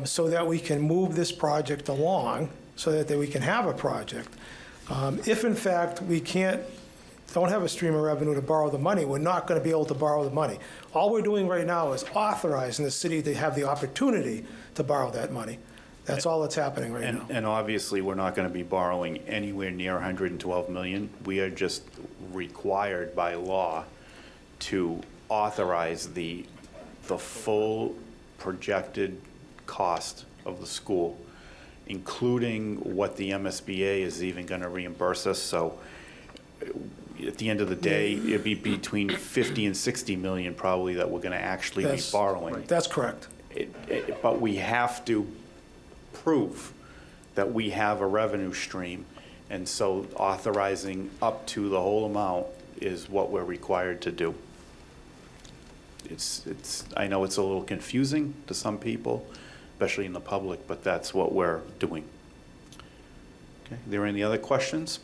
so that we can move this project along, so that we can have a project. If in fact we don't have a stream of revenue to borrow the money, we're not going to be able to borrow the money. All we're doing right now is authorizing the city to have the opportunity to borrow that money. That's all that's happening right now. And obviously, we're not going to be borrowing anywhere near 112 million. We are just required by law to authorize the full projected cost of the school, including what the MSBA is even going to reimburse us. So at the end of the day, it'd be between 50 and 60 million probably that we're going to actually be borrowing. That's correct. But we have to prove that we have a revenue stream, and so authorizing up to the whole amount is what we're required to do. I know it's a little confusing to some people, especially in the public, but that's what we're doing. Okay, are there any other questions?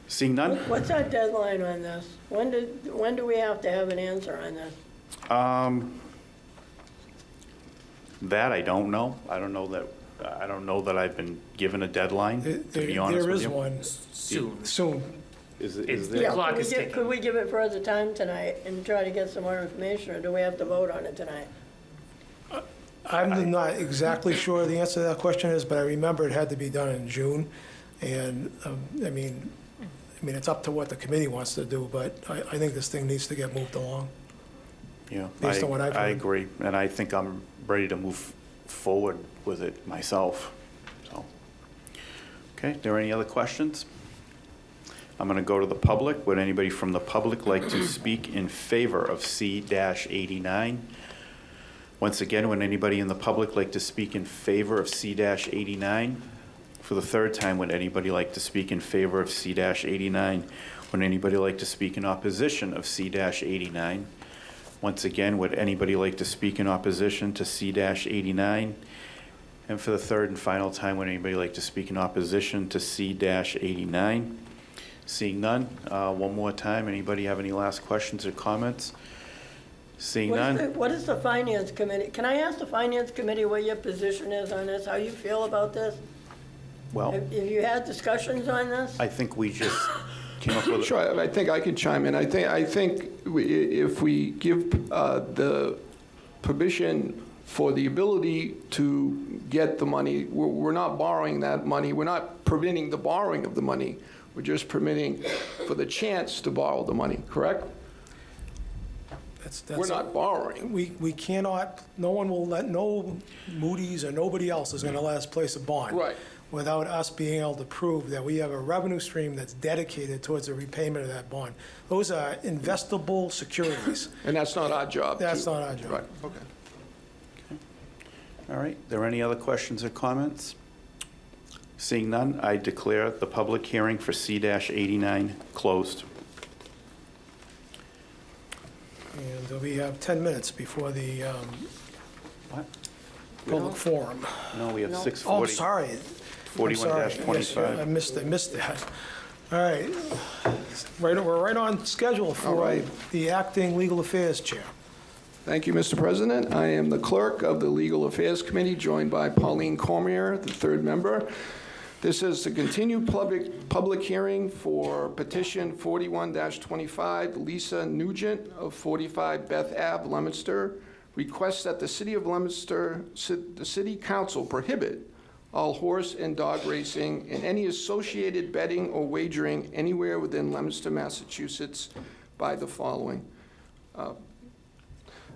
Seeing none? What's our deadline on this? When do we have to have an answer on this? That I don't know. I don't know that I've been given a deadline, to be honest with you. There is one soon. Is It's there? the clock is Could ticking. we give it further time tonight and try to get some more information, or do we have to vote on it tonight? I'm not exactly sure the answer to that question is, but I remember it had to be done in June. And, I mean, it's up to what the committee wants to do, but I think this thing needs to get moved along. Yeah, Based on what I've I heard. agree, and I think I'm ready to move forward with it myself, so. Okay, are there any other questions? I'm going to go to the public. Would anybody from the public like to speak in favor of C-89? Once again, would anybody in the public like to speak in favor of C-89? For the third time, would anybody like to speak in favor of C-89? Would anybody like to speak in opposition of C-89? Once again, would anybody like to speak in opposition to C-89? And for the third and final time, would anybody like to speak in opposition to C-89? Seeing none, one more time, anybody have any last questions or comments? Seeing none? What is the finance committee? Can I ask the finance committee what your position is on this, how you feel about this? Well, Have you had discussions on this? I think we just came up with. Sure, I think I can chime in. I think if we give the permission for the ability to get the money. We're not borrowing that money. We're not permitting the borrowing of the money. We're just permitting for the chance to borrow the money, correct? That's We're not borrowing. We cannot, no one will let, no Moody's or nobody else is going to let us place a bond. Right. Without us being able to prove that we have a revenue stream that's dedicated towards the repayment of that bond. Those are investable securities. And that's not our job. That's to- not our job. Right, okay. All right, there any other questions or comments? Seeing none, I declare the public hearing for C-89 closed. And we have 10 minutes before the What? public forum. No, we have No. 6:40. Oh, sorry. I'm sorry. 41-25. Yes, I missed that. All right. We're right on schedule All for right. the acting legal affairs chair. Thank you, Mr. President. I am the clerk of the Legal Affairs Committee, joined by Pauline Cormier, the third member. This is the continued public hearing for petition 41-25, Lisa Nugent of 45 Beth Ave, Leominster, requests that the City of Leominster, the City Council prohibit all horse and dog racing and any associated betting or wagering anywhere within Leominster, Massachusetts by the following.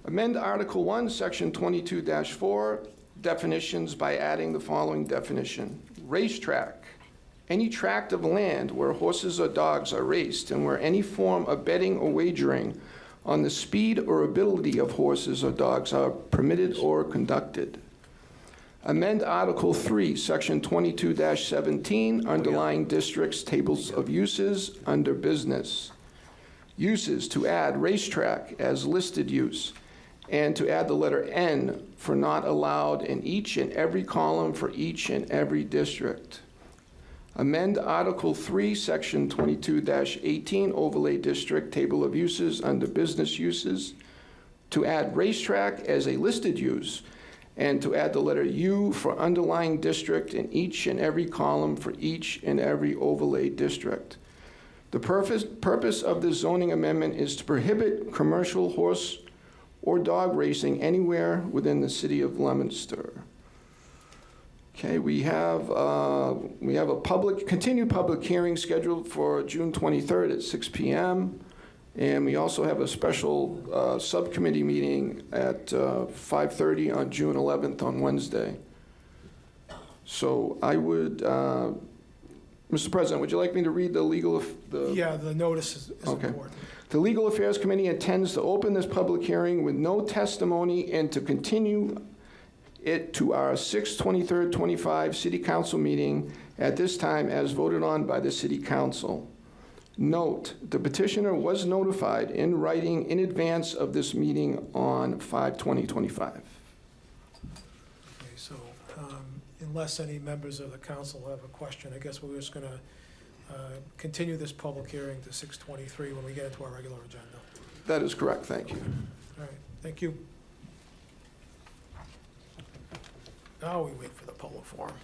Amend Article 1, Section 22-4, definitions by adding the following definition. Racetrack, any tract of land where horses or dogs are raced and where any form of betting or wagering on the speed or ability of horses or dogs are permitted or conducted. Amend Article 3, Section 22-17, underlying districts, tables of uses under business. Uses to add racetrack as listed use, and to add the letter N for not allowed in each and every column for each and every district. Amend Article 3, Section 22-18, overlay district, table of uses under business uses, to add racetrack as a listed use, and to add the letter U for underlying district in each and every column for each and every overlay district. The purpose of this zoning amendment is to prohibit commercial horse or dog racing anywhere within the city of Leominster. Okay, we have a continued public hearing scheduled for June 23rd at 6 p.m. And we also have a special subcommittee meeting at 5:30 on June 11th on Wednesday. So I would, Mr. President, would you like me to read the legal? Yeah, the notice is Okay. important. The Legal Affairs Committee intends to open this public hearing with no testimony and to continue it to our 6/23/25 City Council meeting at this time as voted on by the City Council. Note, the petitioner was notified in writing in advance of this meeting on 5/20/25. Okay, so unless any members of the council have a question, I guess we're just going to continue this public hearing to 6:23 when we get into our regular agenda. That is correct, thank you. All right, thank you. Now we wait for the public forum.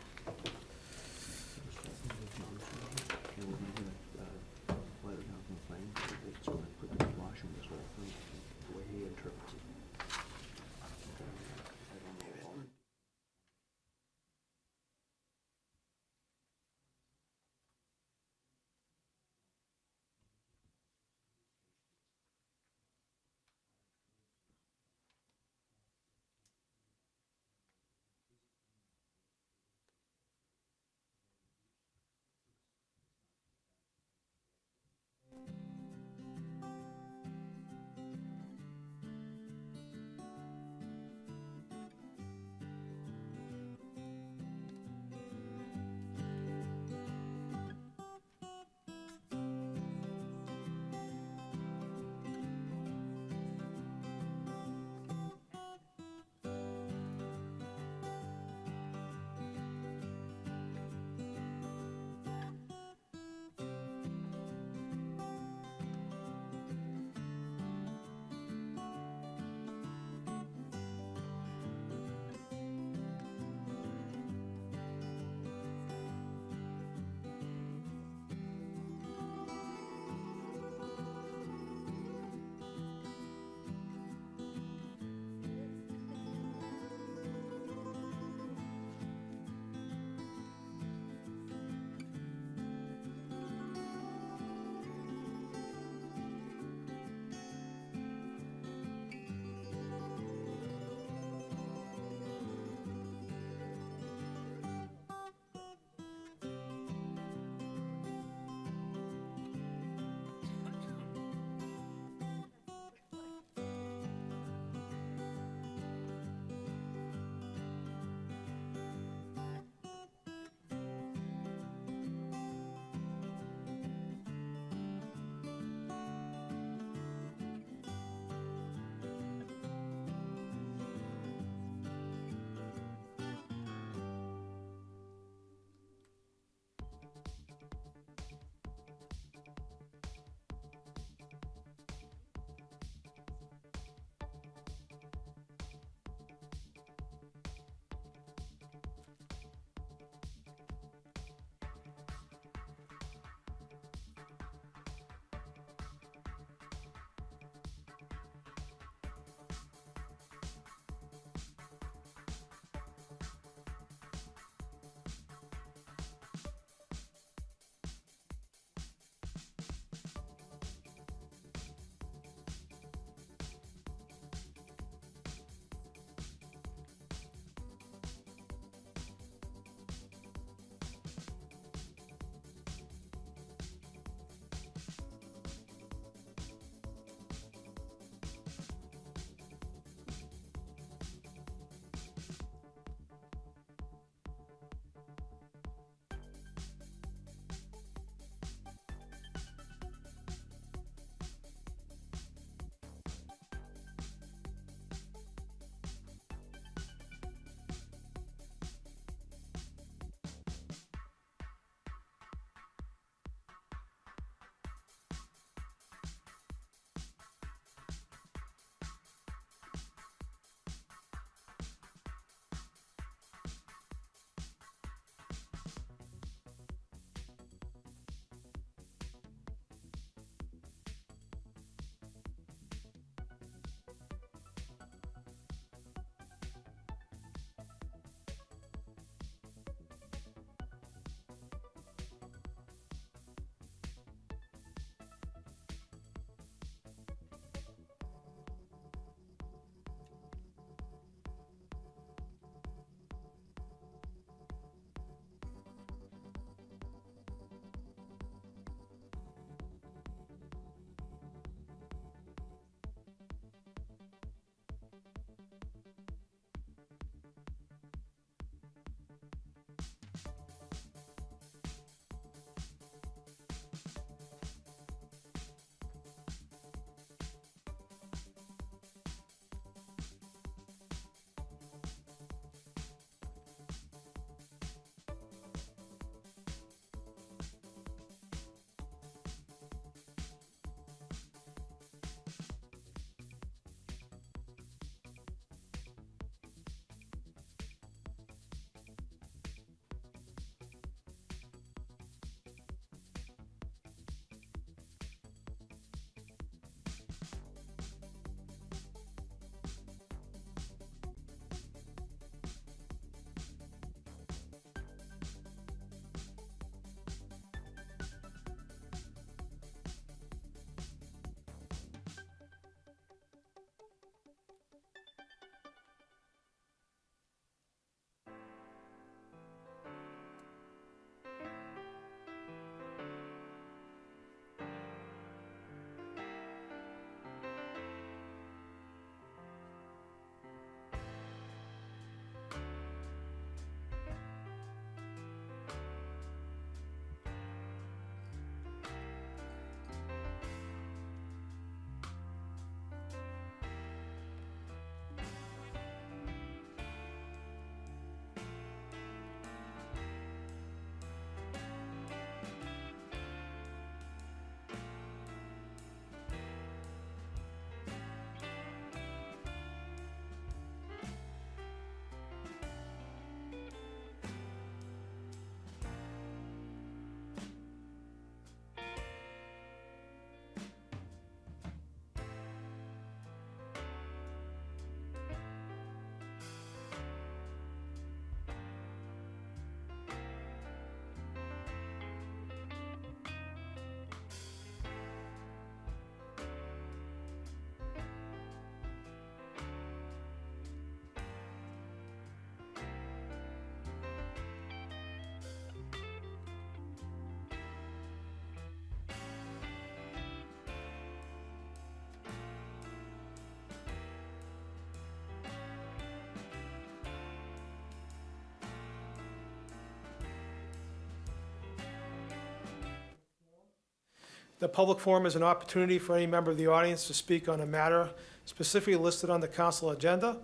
The public forum is an opportunity for any member of the audience to speak on a matter specifically listed on the council agenda.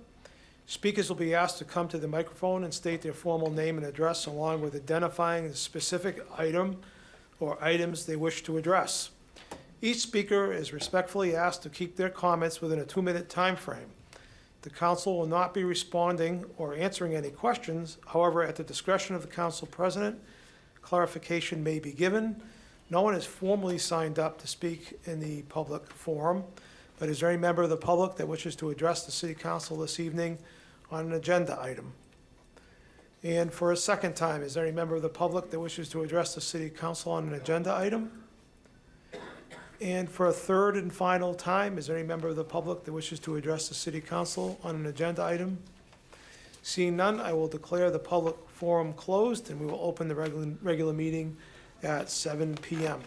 Speakers will be asked to come to the microphone and state their formal name and address, along with identifying the specific item or items they wish to address. Each speaker is respectfully asked to keep their comments within a 2-minute time frame. The council will not be responding or answering any questions. However, at the discretion of the council president, clarification may be given. No one is formally signed up to speak in the public forum, but is there any member of the public that wishes to address the city council this evening on an agenda item? And for a second time, is there any member of the public that wishes to address the city council on an agenda item? And for a third and final time, is there any member of the public that wishes to address the city council on an agenda item? Seeing none, I will declare the public forum closed, and we will open the regular meeting at 7 p.m.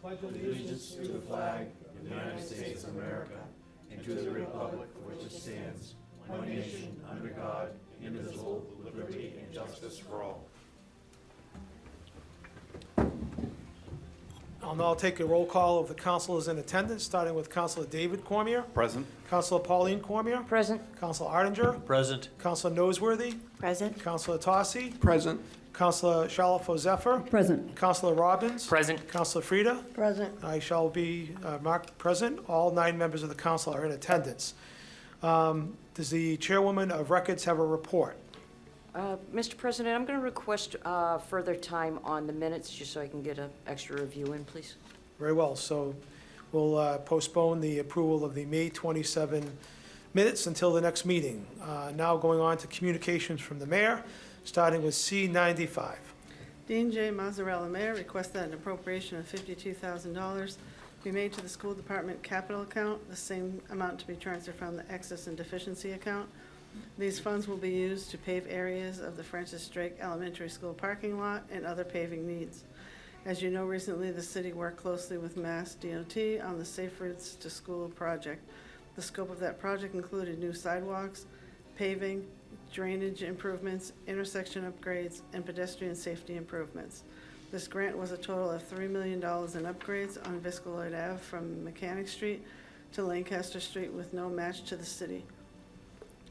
allegiance to the flag of the United States of America and to the republic for which it stands, one nation, under God, indivisible, with liberty and justice for all. I'll now take a roll call of the councilors in attendance, starting with Councilor David Cormier, Present. Councilor Pauline Cormier, Present. Councilor Arndinger, Present. Councilor Noseworthy, Present? Councilor Tossi, Present. Councilor Shalfo Zephyr, Present. Councilor Robbins, Present. Councilor Frida. Present. I shall be marked present. All 9 members of the council are in attendance. Does the chairwoman of records have a report? Mr. President, I'm going to request further time on the minutes, just so I can get an extra review in, please. Very well, so we'll postpone the approval of the May 27 minutes until the next meeting. Now going on to communications from the mayor, starting with C95. Dean J. Mazzarella, Mayor, requests that an appropriation of $52,000 be made to the school department capital account, the same amount to be transferred from the excess and deficiency account. These funds will be used to pave areas of the Francis Drake Elementary School parking lot and other paving needs. As you know, recently the city worked closely with Mass DOT on the Safe Routes to School project. The scope of that project included new sidewalks, paving, drainage improvements, intersection upgrades, and pedestrian safety improvements. This grant was a total of $3 million in upgrades on Viscaloid Ave from Mechanic Street to Lancaster Street with no match to the city.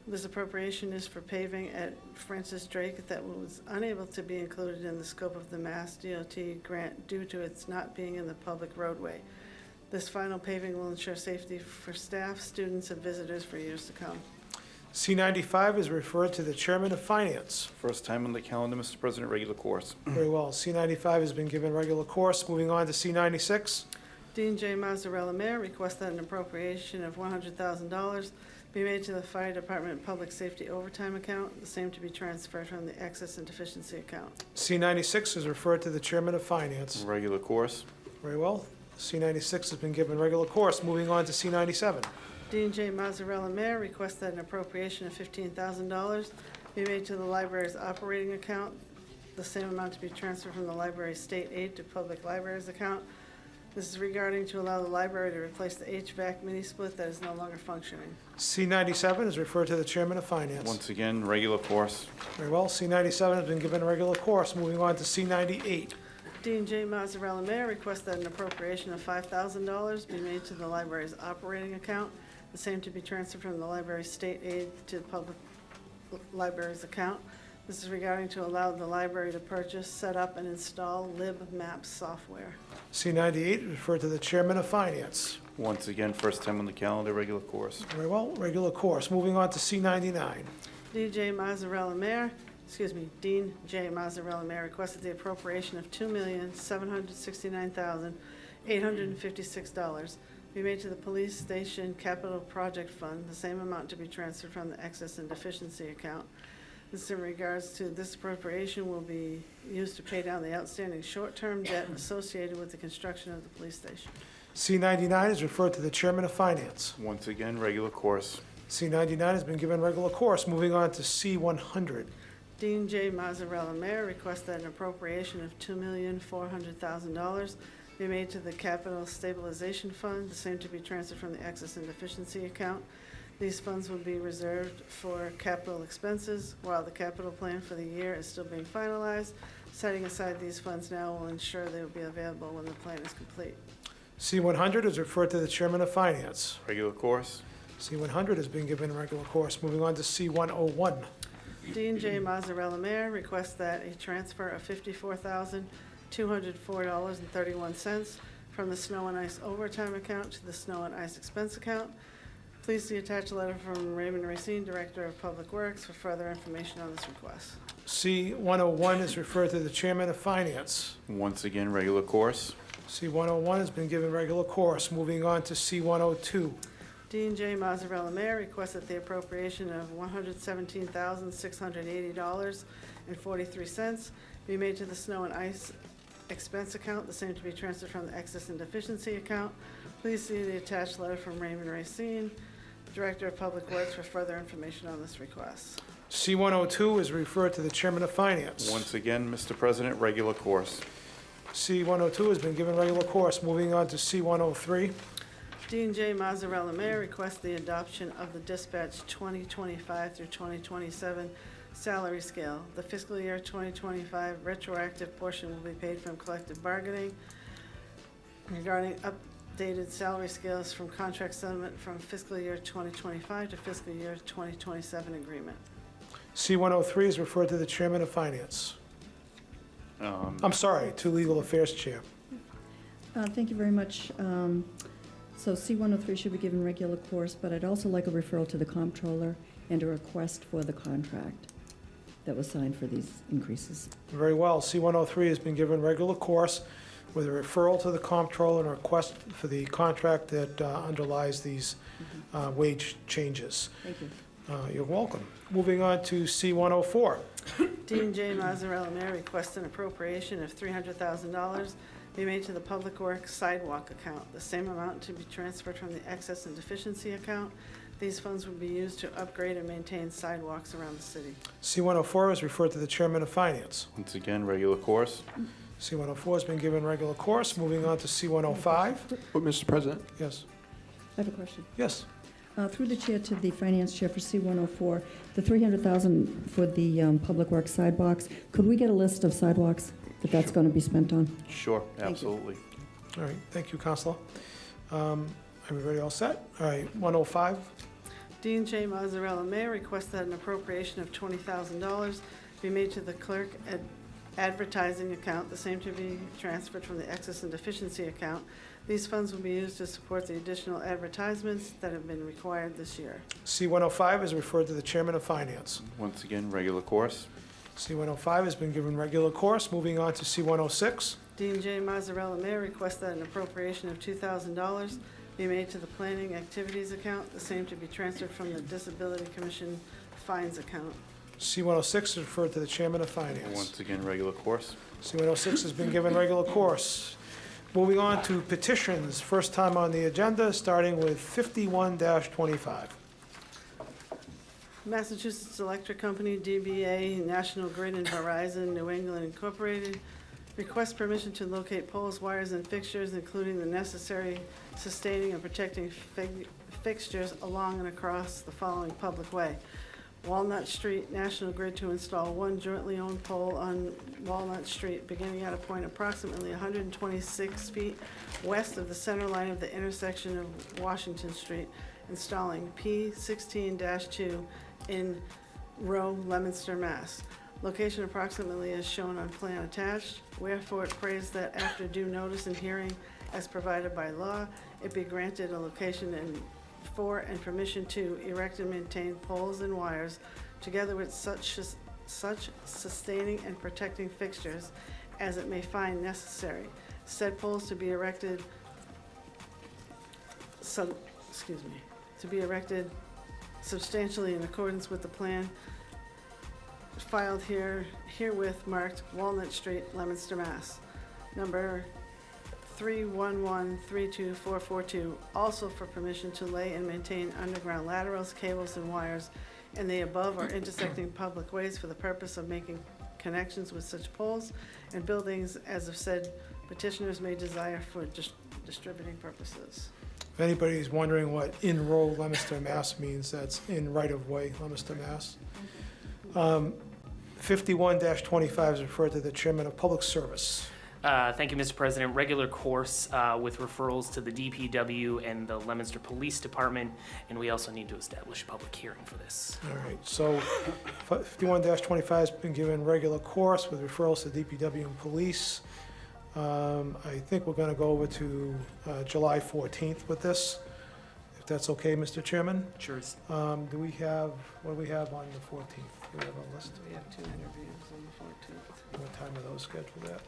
This appropriation is for paving at Francis Drake that was unable to be included in the scope of the Mass DOT grant due to its not being in the public roadway. This final paving will ensure safety for staff, students, and visitors for years to come. C95 is referred to the chairman of finance. First time on the calendar, Mr. President, regular course. Very well, C95 has been given regular course. Moving on to C96. Dean J. Mazzarella, Mayor, requests that an appropriation of $100,000 be made to the Fire Department Public Safety Overtime Account, the same to be transferred from the Excess and Deficiency Account. C96 is referred to the chairman of finance. Regular course. Very well, C96 has been given regular course. Moving on to C97. Dean J. Mazzarella, Mayor, requests that an appropriation of $15,000 be made to the library's operating account, the same amount to be transferred from the library's state aid to public libraries account. This is regarding to allow the library to replace the HVAC mini-split that is no longer functioning. C97 is referred to the chairman of finance. Once again, regular course. Very well, C97 has been given regular course. Moving on to C98. Dean J. Mazzarella, Mayor, requests that an appropriation of $5,000 be made to the library's operating account, the same to be transferred from the library's state aid to the public libraries account. This is regarding to allow the library to purchase, set up, and install LibMaps software. C98 is referred to the chairman of finance. Once again, first time on the calendar, regular course. Very well, regular course. Moving on to C99. Dean J. Mazzarella, Mayor, requested the appropriation of $2,769,856 be made to the Police Station Capital Project Fund, the same amount to be transferred from the Excess and Deficiency account. This in regards to this appropriation will be used to pay down the outstanding short-term debt associated with the construction of the police station. C99 is referred to the chairman of finance. Once again, regular course. C99 has been given regular course. Moving on to C100. Dean J. Mazzarella, Mayor, requests that an appropriation of $2,400,000 be made to the Capital Stabilization Fund, the same to be transferred from the Excess and Deficiency account. These funds will be reserved for capital expenses while the capital plan for the year is still being finalized. Setting aside these funds now will ensure they will be available when the plan is complete. C100 is referred to the chairman of finance. Regular course. C100 has been given regular course. Moving on to C101. Dean J. Mazzarella, Mayor, requests that a transfer of $54,204.31 from the Snow and Ice Overtime account to the Snow and Ice Expense account. Please see attached letter from Raymond Racine, Director of Public Works, for further information on this request. C101 is referred to the chairman of finance. Once again, regular course. C101 has been given regular course. Moving on to C102. Dean J. Mazzarella, Mayor, requests that the appropriation of $117,680.43 be made to the Snow and Ice Expense account, the same to be transferred from the Excess and Deficiency account. Please see the attached letter from Raymond Racine, Director of Public Works, for further information on this request. C102 is referred to the chairman of finance. Once again, Mr. President, regular course. C-102 has been given regular course. Moving on to C-103. Dean J. Mazzarella, Mayor, requests the adoption of the dispatch 2025 through 2027 salary scale. The fiscal year 2025 retroactive portion will be paid from collective bargaining. Regarding updated salary scales from contract settlement from fiscal year 2025 to fiscal year 2027 agreement. C-103 is referred to the Chairman of Finance. I'm sorry, to Legal Affairs Chair. Thank you very much. So C-103 should be given regular course, but I'd also like a referral to the comptroller and a request for the contract that was signed for these increases. Very well. C-103 has been given regular course with a referral to the comptroller and a request for the contract that underlies these wage changes. Thank you. You're welcome. Moving on to C-104. Dean J. Mazzarella, Mayor, requests an appropriation of $300,000 be made to the Public Works Sidewalk account. The same amount to be transferred from the excess and deficiency account. These funds will be used to upgrade and maintain sidewalks around the city. C-104 is referred to the Chairman of Finance. Once again, regular course. C-104 has been given regular course. Moving on to C-105. Mr. President? Yes. I have a question. Yes. Through the chair to the finance chair for C-104, the $300,000 for the Public Works sidewalks, could we get a list of sidewalks that that's going to be spent on? Sure, Thank you. absolutely. All right. Thank you, Counselor. Everybody all set? All right. 105. Dean J. Mazzarella, Mayor, requests that an appropriation of $20,000 be made to the clerk advertising account, the same to be transferred from the excess and deficiency account. These funds will be used to support the additional advertisements that have been required this year. C-105 is referred to the Chairman of Finance. Once again, regular course. C-105 has been given regular course. Moving on to C-106. Dean J. Mazzarella, Mayor, requests that an appropriation of $2,000 be made to the planning activities account, the same to be transferred from the Disability Commission fines account. C-106 is referred to the Chairman of Finance. Once again, regular course. C-106 has been given regular course. Moving on to petitions, first time on the agenda, starting with 51-25. Massachusetts Electric Company, DBA, National Grid, and Verizon, New England Incorporated, request permission to locate poles, wires, and fixtures, including the necessary sustaining and protecting fixtures along and across the following public way. Walnut Street, National Grid to install one jointly owned pole on Walnut Street, beginning at a point approximately 126 feet west of the center line of the intersection of Washington Street, installing P16-2 in Row, Leominster, Mass. Location approximately as shown on plan attached. Wherefore it prays that after due notice and hearing as provided by law, it be granted a location for and permission to erect and maintain poles and wires, together with such sustaining and protecting fixtures as it may find necessary. Said poles to be erected, substantially in accordance with the plan filed herewith marked Walnut Street, Leominster, Mass. Number 311-32442, also for permission to lay and maintain underground laterals, cables, and wires in the above or intersecting public ways for the purpose of making connections with such poles and buildings as of said petitioners may desire for distributing purposes. If anybody's wondering what in row Leominster, Mass means, that's in right-of-way Leominster, Mass. 51-25 is referred to the Chairman of Public Service. Thank you, Mr. President. Regular course with referrals to the DPW and the Leominster Police Department, and we also need to establish a public hearing for this. All right, so 51-25 has been given regular course with referrals to DPW and police. I think we're going to go over to July 14th with this, if that's okay, Mr. Chairman. Sure. What do we have on the 14th? Do we have a list? We have 2 interviews on the 14th. What time are those scheduled at?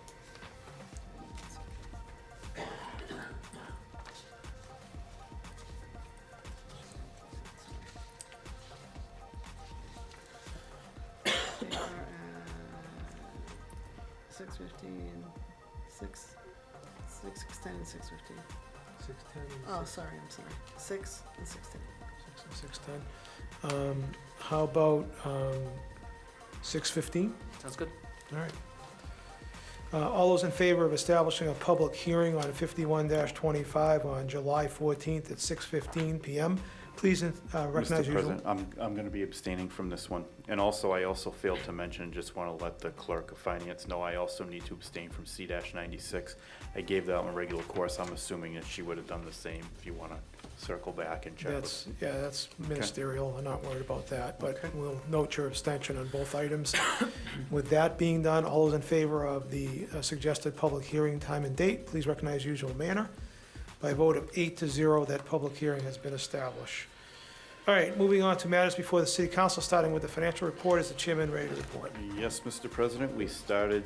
They are at 6:15, 6:10 and 6:15. 6:10 and Oh, sorry, I'm sorry. 6 and 6:10. 6 and 6:10. How about 6:15? Sounds good. All right. All those in favor of establishing a public hearing on 51-25 on July 14th at 6:15 PM, please recognize Mr. usual. President, I'm going to be abstaining from this one. And also, I also failed to mention, just want to let the clerk of finance know, I also need to abstain from C-96. I gave that on a regular course. I'm assuming that she would have done the same if you want to circle back and check. That's ministerial, I'm not worried about that, but we'll note your abstention on both items. With that being done, all those in favor of the suggested public hearing time and date, please recognize usual manner. By a vote of 8-0, that public hearing has been established. All right, moving on to matters before the city council, starting with the financial report. Is the chairman ready to report? Yes, Mr. President, we started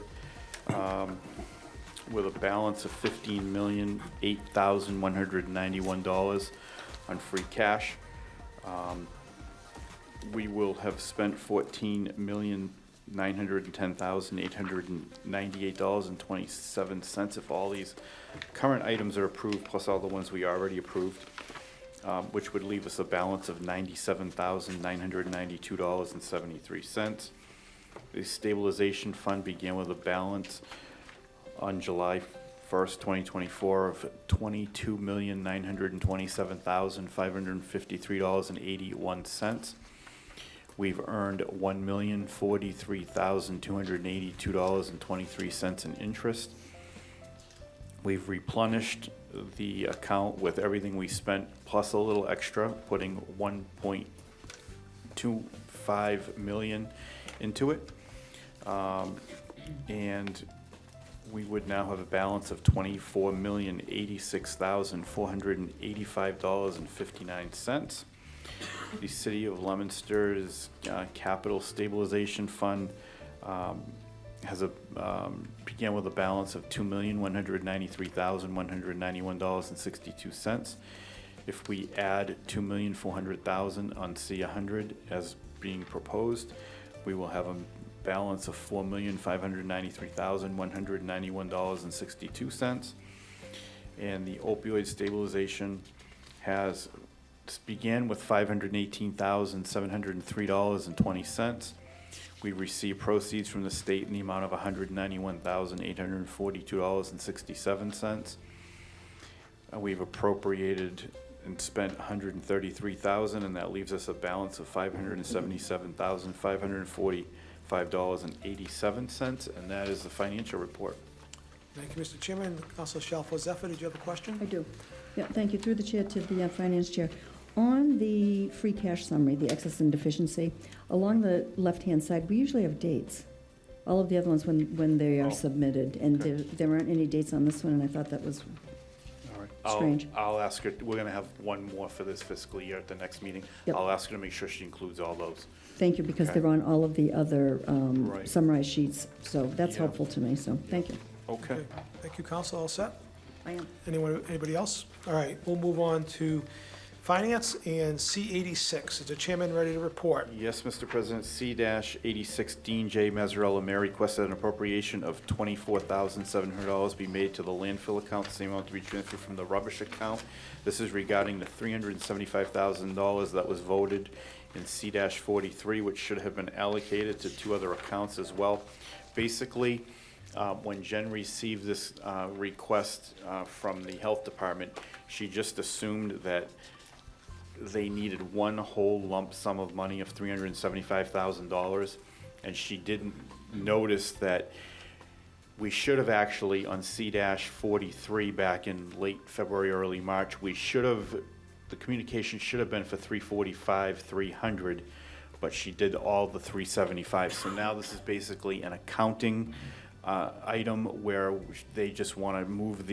with a balance of $15,008,191 on free cash. We will have spent $14,910,898.27 if all these current items are approved, plus all the ones we already approved, which would leave us a balance of $97,992.73. The stabilization fund began with a balance on July 1st, 2024 of $22,927,553.81. We've earned $1,043,282.23 in interest. We've replenished the account with everything we spent plus a little extra, putting $1.25 million into it. And we would now have a balance of $24,086,485.59. The City of Leominster's Capital Stabilization Fund has a began with a balance of $2,193,191.62. If we add $2,400,000 on C100 as being proposed, we will have a balance of $4,593,191.62. And the opioid stabilization began with $518,703.20. We received proceeds from the state in the amount of $191,842.67. We've appropriated and spent $133,000, and that leaves us a balance of $577,545.87, and that is the financial report. Thank you, Mr. Chairman. Councilor Shalfo Zephyr, did you have a question? I do. Yeah, thank you. Through the chair to the finance chair. On the free cash summary, the excess and deficiency, along the left-hand side, we usually have dates. All of the other ones when they are submitted, and there aren't any dates on this one, and I thought that was All right. strange. I'll ask her, we're gonna have one more for this fiscal year at the next meeting. Yep. I'll ask her to make sure she includes all those. Thank you, because Okay. they're on all of the other Right. summarized sheets, so that's Yeah. helpful to me, so thank you. Okay. Thank you, Council. All set? I am. Anybody else? All right, we'll move on to Finance and C86. Is the chairman ready to report? Yes, Mr. President, C-86, Dean J. Mazzarella Mayor requested an appropriation of $24,700 be made to the landfill account, the same amount to be transferred from the rubbish account. This is regarding the $375,000 that was voted in C-43, which should have been allocated to two other accounts as well. Basically, when Jen received this request from the health department, she just assumed that they needed one whole lump sum of money of $375,000, and she didn't notice that we should have actually, on C-43 back in late February, early March, we should have, the communication should have been for 345, 300, but she did all the 375. So now this is basically an accounting item where they just want to move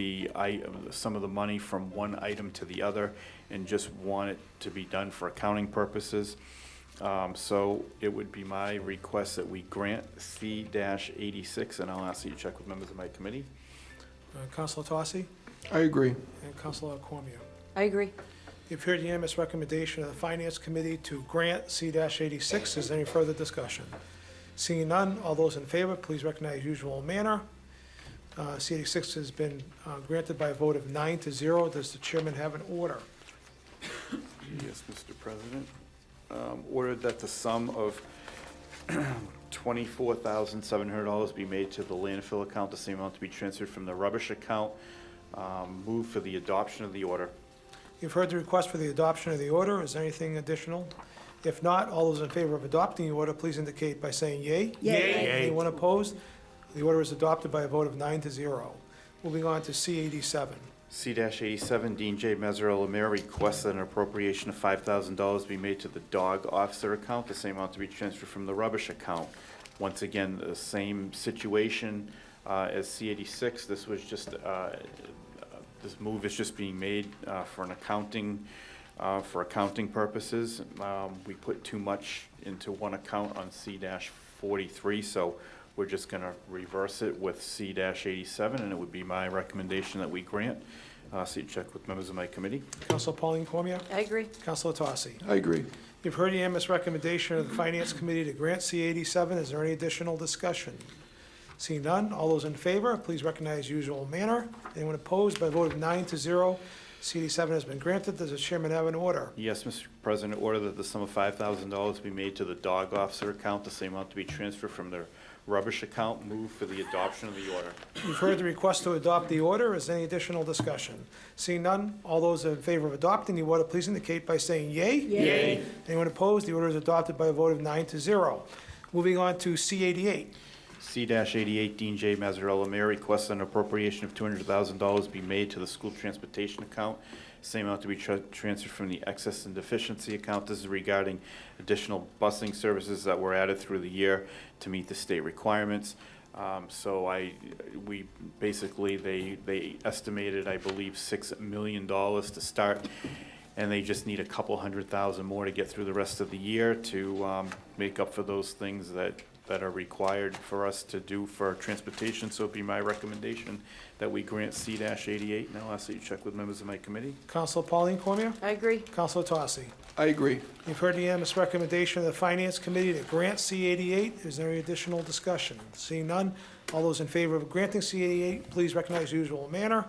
some of the money from one item to the other and just want it to be done for accounting purposes. So it would be my request that we grant C-86, and I'll ask you to check with members of my committee. Councilor Tossi I agree. and Councilor Cormier. I agree. You've heard the unanimous recommendation of the Finance Committee to grant C-86. Is there any further discussion? Seeing none, all those in favor, please recognize usual manner. C-86 has been granted by a vote of 9-0. Does the chairman have an order? Yes, Mr. President. Ordered that the sum of $24,700 be made to the landfill account, the same amount to be transferred from the rubbish account. Move for the adoption of the order. You've heard the request for the adoption of the order. Is there anything additional? If not, all those in favor of adopting the order, please indicate by saying yea. Yea. Anyone opposed? The order is adopted by a vote of 9-0. Moving on to C-87. C-87, Dean J. Mazzarella Mayor requests that an appropriation of $5,000 be made to the dog officer account, the same amount to be transferred from the rubbish account. Once again, the same situation as C-86. This was just, this move is just being made for accounting purposes. We put too much into one account on C-43, so we're just gonna reverse it with C-87, and it would be my recommendation that we grant. So you check with members of my committee. Councilor Pauline Cormier? I agree. Councilor Tosse? I agree. You've heard the unanimous recommendation of the Finance Committee to grant C-87. Is there any additional discussion? Seeing none, all those in favor, please recognize usual manner. Anyone opposed? By a vote of 9-0, C-87 has been granted. Does the chairman have an order? Yes, Mr. President, order that the sum of $5,000 be made to the dog officer account, the same amount to be transferred from the rubbish account. Move for the adoption of the order. You've heard the request to adopt the order. Is there any additional discussion? Seeing none, all those in favor of adopting the order, please indicate by saying yea. Yea. Anyone opposed? The order is adopted by a vote of 9-0. Moving on to C-88. C-88, Dean J. Mazzarella Mayor requests an appropriation of $200,000 be made to the school transportation account, same amount to be transferred from the excess and deficiency account. This is regarding additional busing services that were added through the year to meet the state requirements. We basically, they estimated, I believe, $6 million to start, and they just need a couple $100,000 more to get through the rest of the year to make up for those things that are required for us to do for transportation. So it'd be my recommendation that we grant C-88. Now I'll ask that you check with members of my committee. Councilor Pauline Cormier? I agree. Councilor Tosse? I agree. You've heard the unanimous recommendation of the Finance Committee to grant C-88. Is there any additional discussion? Seeing none, all those in favor of granting C-88, please recognize usual manner.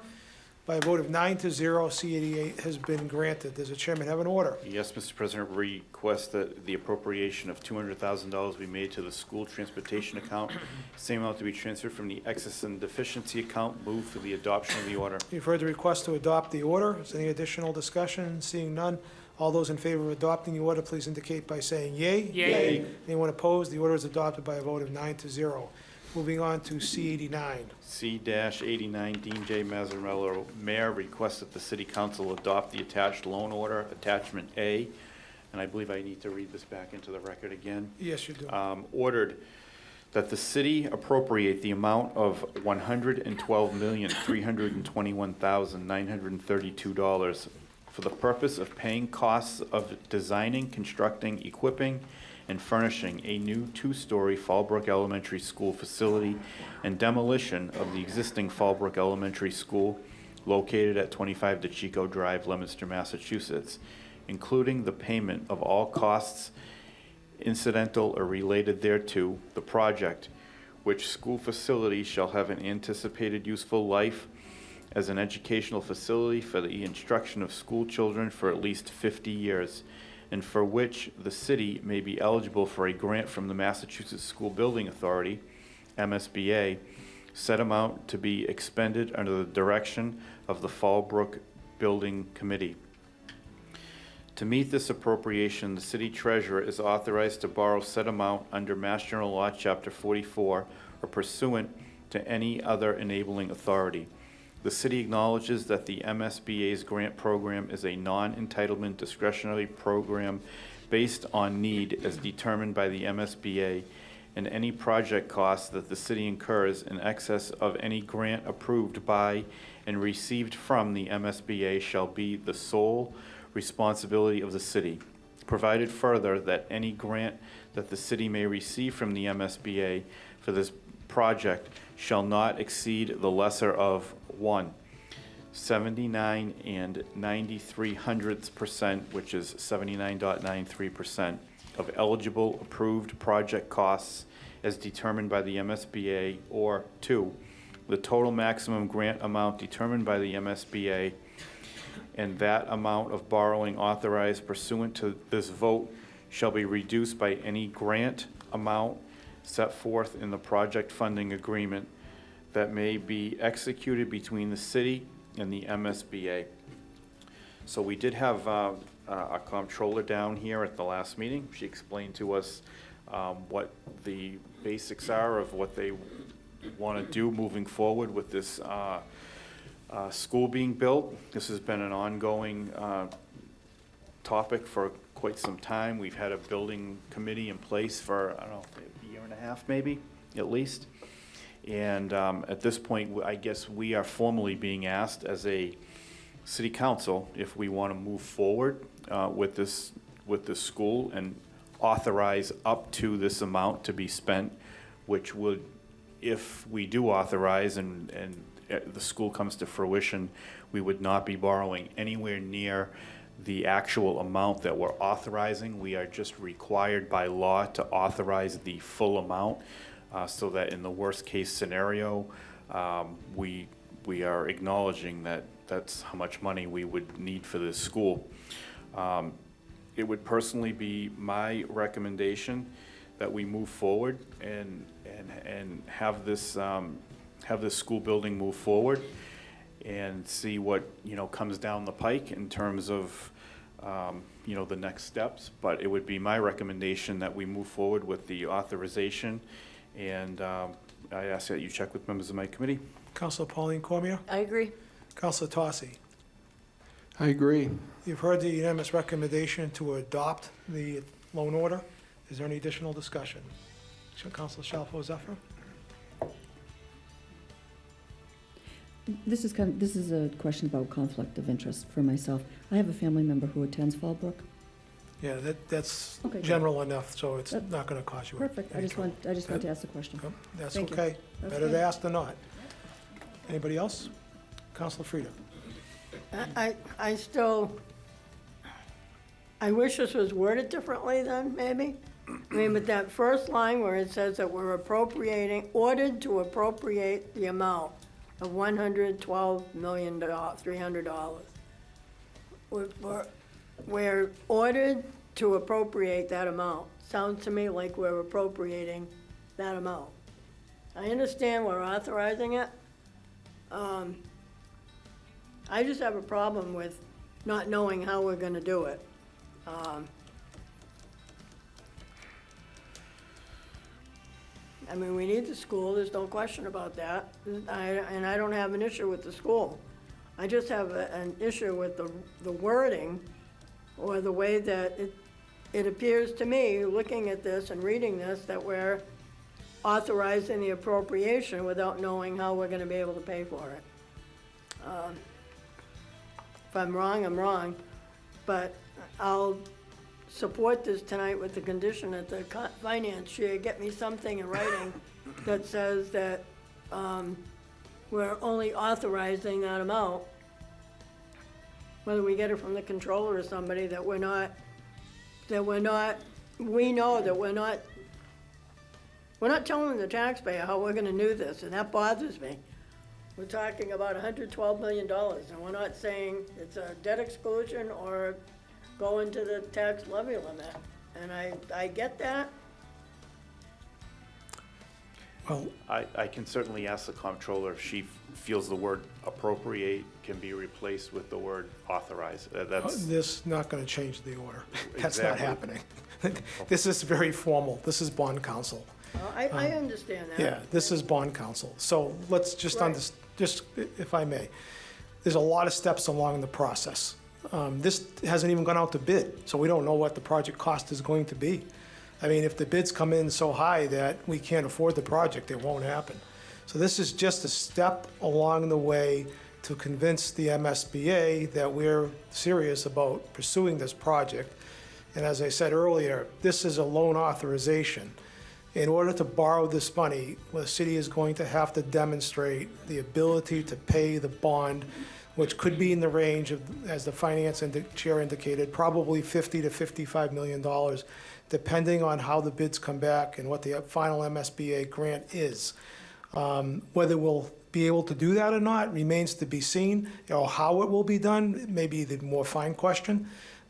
By a vote of 9-0, C-88 has been granted. Does the chairman have an order? Yes, Mr. President, request that the appropriation of $200,000 be made to the school transportation account, same amount to be transferred from the excess and deficiency account. Move for the adoption of the order. You've heard the request to adopt the order. Is there any additional discussion? Seeing none, all those in favor of adopting the order, please indicate by saying yea. Yea. Anyone opposed? The order is adopted by a vote of 9-0. Moving on to C-89. C-89, Dean J. Mazzarella Mayor requests that the city council adopt the attached loan order, attachment A, and I believe I need to read this back into the record again. Yes, you do. Ordered that the city appropriate the amount of $112,321,932 for the purpose of paying costs of designing, constructing, equipping, and furnishing a new two-story Fallbrook Elementary School facility and demolition of the existing Fallbrook Elementary School located at 25 DeChico Drive, Leominster, Massachusetts, including the payment of all costs incidental or related thereto, the project, which school facility shall have an anticipated useful life as an educational facility for the instruction of school children for at least 50 years, and for which the city may be eligible for a grant from the Massachusetts School Building Authority, MSBA, said amount to be expended under the direction of the Fallbrook Building Committee. To meet this appropriation, the city treasurer is authorized to borrow said amount under Mass General Law, Chapter 44, or pursuant to any other enabling authority. The city acknowledges that the MSBA's grant program is a non-entitlement discretionary program based on need as determined by the MSBA, and any project costs that the city incurs in excess of any grant approved by and received from the MSBA shall be the sole responsibility of the city. Provided further that any grant that the city may receive from the MSBA for this project shall not exceed the lesser of 1, 79 93/100%, which is 79.93% of eligible approved project costs as determined by the MSBA, or 2, the total maximum grant amount determined by the MSBA, and that amount of borrowing authorized pursuant to this vote shall be reduced by any grant amount set forth in the project funding agreement that may be executed between the city and the MSBA. So we did have a comptroller down here at the last meeting. She explained to us what the basics are of what they want to do moving forward with this school being built. This has been an ongoing topic for quite some time. We've had a building committee in place for, I don't know, a year and a half maybe, at least. And at this point, I guess we are formally being asked as a city council if we want to move forward with this school and authorize up to this amount to be spent, which would, if we do authorize and the school comes to fruition, we would not be borrowing anywhere near the actual amount that we're authorizing. We are just required by law to authorize the full amount, so that in the worst case scenario, we are acknowledging that that's how much money we would need for this school. It would personally be my recommendation that we move forward and have this school building move forward and see what, comes down the pike in terms of, the next steps. But it would be my recommendation that we move forward with the authorization, and I ask that you check with members of my committee. Councilor Pauline Cormier? I agree. Councilor Tosse? I agree. You've heard the unanimous recommendation to adopt the loan order. Is there any additional discussion? Councilor Shalfo Zephyr? This is a question about conflict of interest for myself. I have a family member who attends Fallbrook. Yeah, that's Okay, good. general enough, so it's not going to cause you. Perfect. I any just want trouble. to ask the question. Yep, that's Thank you. okay. That's Better to good. ask than not. Anybody else? Councilor Frida? I still, I wish this was worded differently then, maybe. I mean, but that first line where it says that we're ordered to appropriate the amount of $112,300,000. We're ordered to appropriate that amount. Sounds to me like we're appropriating that amount. I understand we're authorizing it. I just have a problem with not knowing how we're gonna do it. I mean, we need the school, there's no question about that, and I don't have an issue with the school. I just have an issue with the wording, or the way that it appears to me, looking at this and reading this, that we're authorizing the appropriation without knowing how we're gonna be able to pay for it. If I'm wrong, I'm wrong, but I'll support this tonight with the condition that the finance chair get me something in writing that says that we're only authorizing that amount, whether we get it from the controller or somebody, that we know that we're not telling the taxpayer how we're gonna do this, and that bothers me. We're talking about $112 million, and we're not saying it's a debt exclusion or go into the tax levy limit. And I get that. Well, I can certainly ask the comptroller if she feels the word appropriate can be replaced with the word authorize. That's, this is not going to change the order. That's not Exactly. happening. This is very formal. This is bond counsel. I understand that. Yeah, this is bond counsel. So let's just Right. just, if I may, there's a lot of steps along the process. This hasn't even gone out to bid, so we don't know what the project cost is going to be. I mean, if the bids come in so high that we can't afford the project, it won't happen. So this is just a step along the way to convince the MSBA that we're serious about pursuing this project. And as I said earlier, this is a loan authorization. In order to borrow this money, the city is going to have to demonstrate the ability to pay the bond, which could be in the range of, as the finance chair indicated, probably $50 to $55 million, depending on how the bids come back and what the final MSBA grant is. Whether we'll be able to do that or not remains to be seen, or how it will be done may be the more fine question.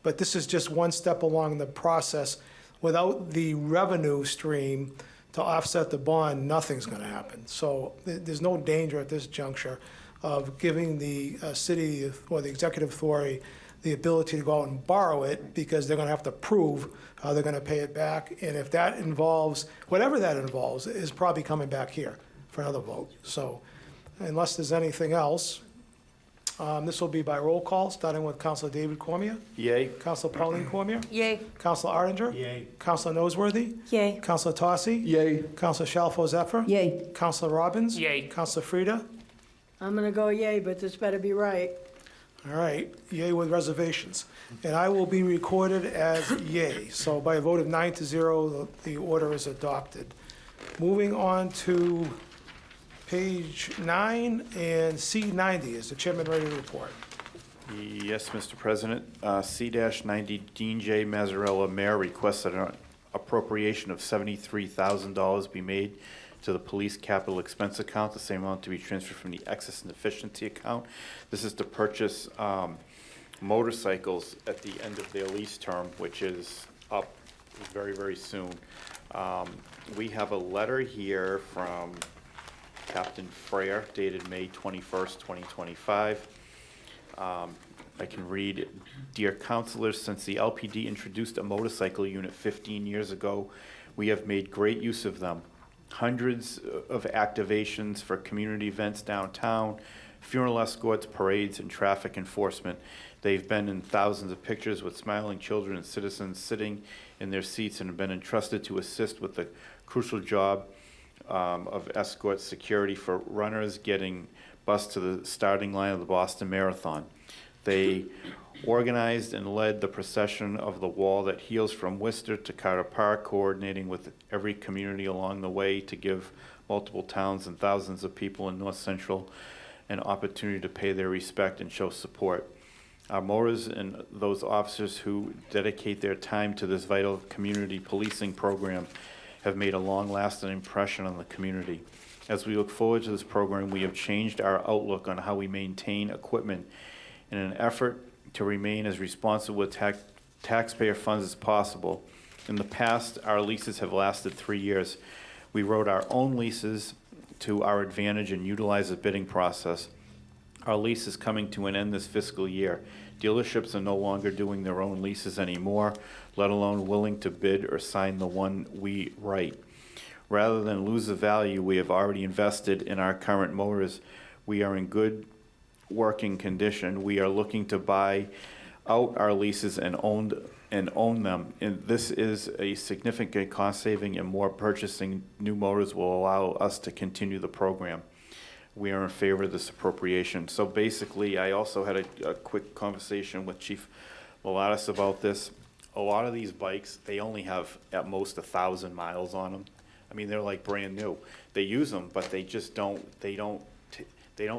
but this is just one step along the process. Without the revenue stream to offset the bond, nothing's going to happen. So there's no danger at this juncture of giving the city or the executive authority the ability to go out and borrow it, because they're going to have to prove how they're going to pay it back. And if that involves, whatever that involves, is probably coming back here for another vote. So unless there's anything else, this will be by roll call, starting with Councilor David Cormier. Yay. Councilor Pauline Cormier. Yay. Councilor Arndinger. Yay. Councilor Noseworthy. Yay. Councilor Tossi. Yay. Councilor Shalfo Zephyr. Yay. Councilor Robbins. Yay. Councilor Frida. I'm gonna go yay, but this better be right. All right, yay with reservations. And I will be recorded as yay. So by a vote of 9-0, the order is adopted. Moving on to page 9 and C90. Is the chairman ready to report? Yes, Mr. President. C-90, Dean J. Mazzarella, Mayor, requests that an appropriation of $73,000 be made to the police capital expense account, the same amount to be transferred from the excess and deficiency account. This is to purchase motorcycles at the end of their lease term, which is up very, very soon. We have a letter here from Captain Frere dated May 21st, 2025. I can read, "Dear councilors, since the LPD introduced a motorcycle unit 15 years ago, we have made great use of them. Hundreds of activations for community events downtown, funeral escorts, parades, and traffic enforcement. They've been in thousands of pictures with smiling children and citizens sitting in their seats, and have been entrusted to assist with the crucial job of escort security for runners getting bused to the starting line of the Boston Marathon. They organized and led the procession of the wall that heals from Worcester to Carter Park, coordinating with every community along the way to give multiple towns and thousands of people in North Central an opportunity to pay their respect and show support. Our mowers and those officers who dedicate their time to this vital community policing program have made a long-lasting impression on the community. As we look forward to this program, we have changed our outlook on how we maintain equipment in an effort to remain as responsible with taxpayer funds as possible. In the past, our leases have lasted 3 years. We wrote our own leases to our advantage and utilized the bidding process. Our lease is coming to an end this fiscal year. Dealerships are no longer doing their own leases anymore, let alone willing to bid or sign the one we write. Rather than lose the value we have already invested in our current motors, we are in good working condition. We are looking to buy out our leases and own them. And this is a significant cost saving, and more purchasing new motors will allow us to continue the program. We are in favor of this appropriation. So basically, I also had a quick conversation with Chief Malatis about this. A lot of these bikes, they only have at most 1,000 miles on them. I mean, they're like brand new. They use them, but they just don't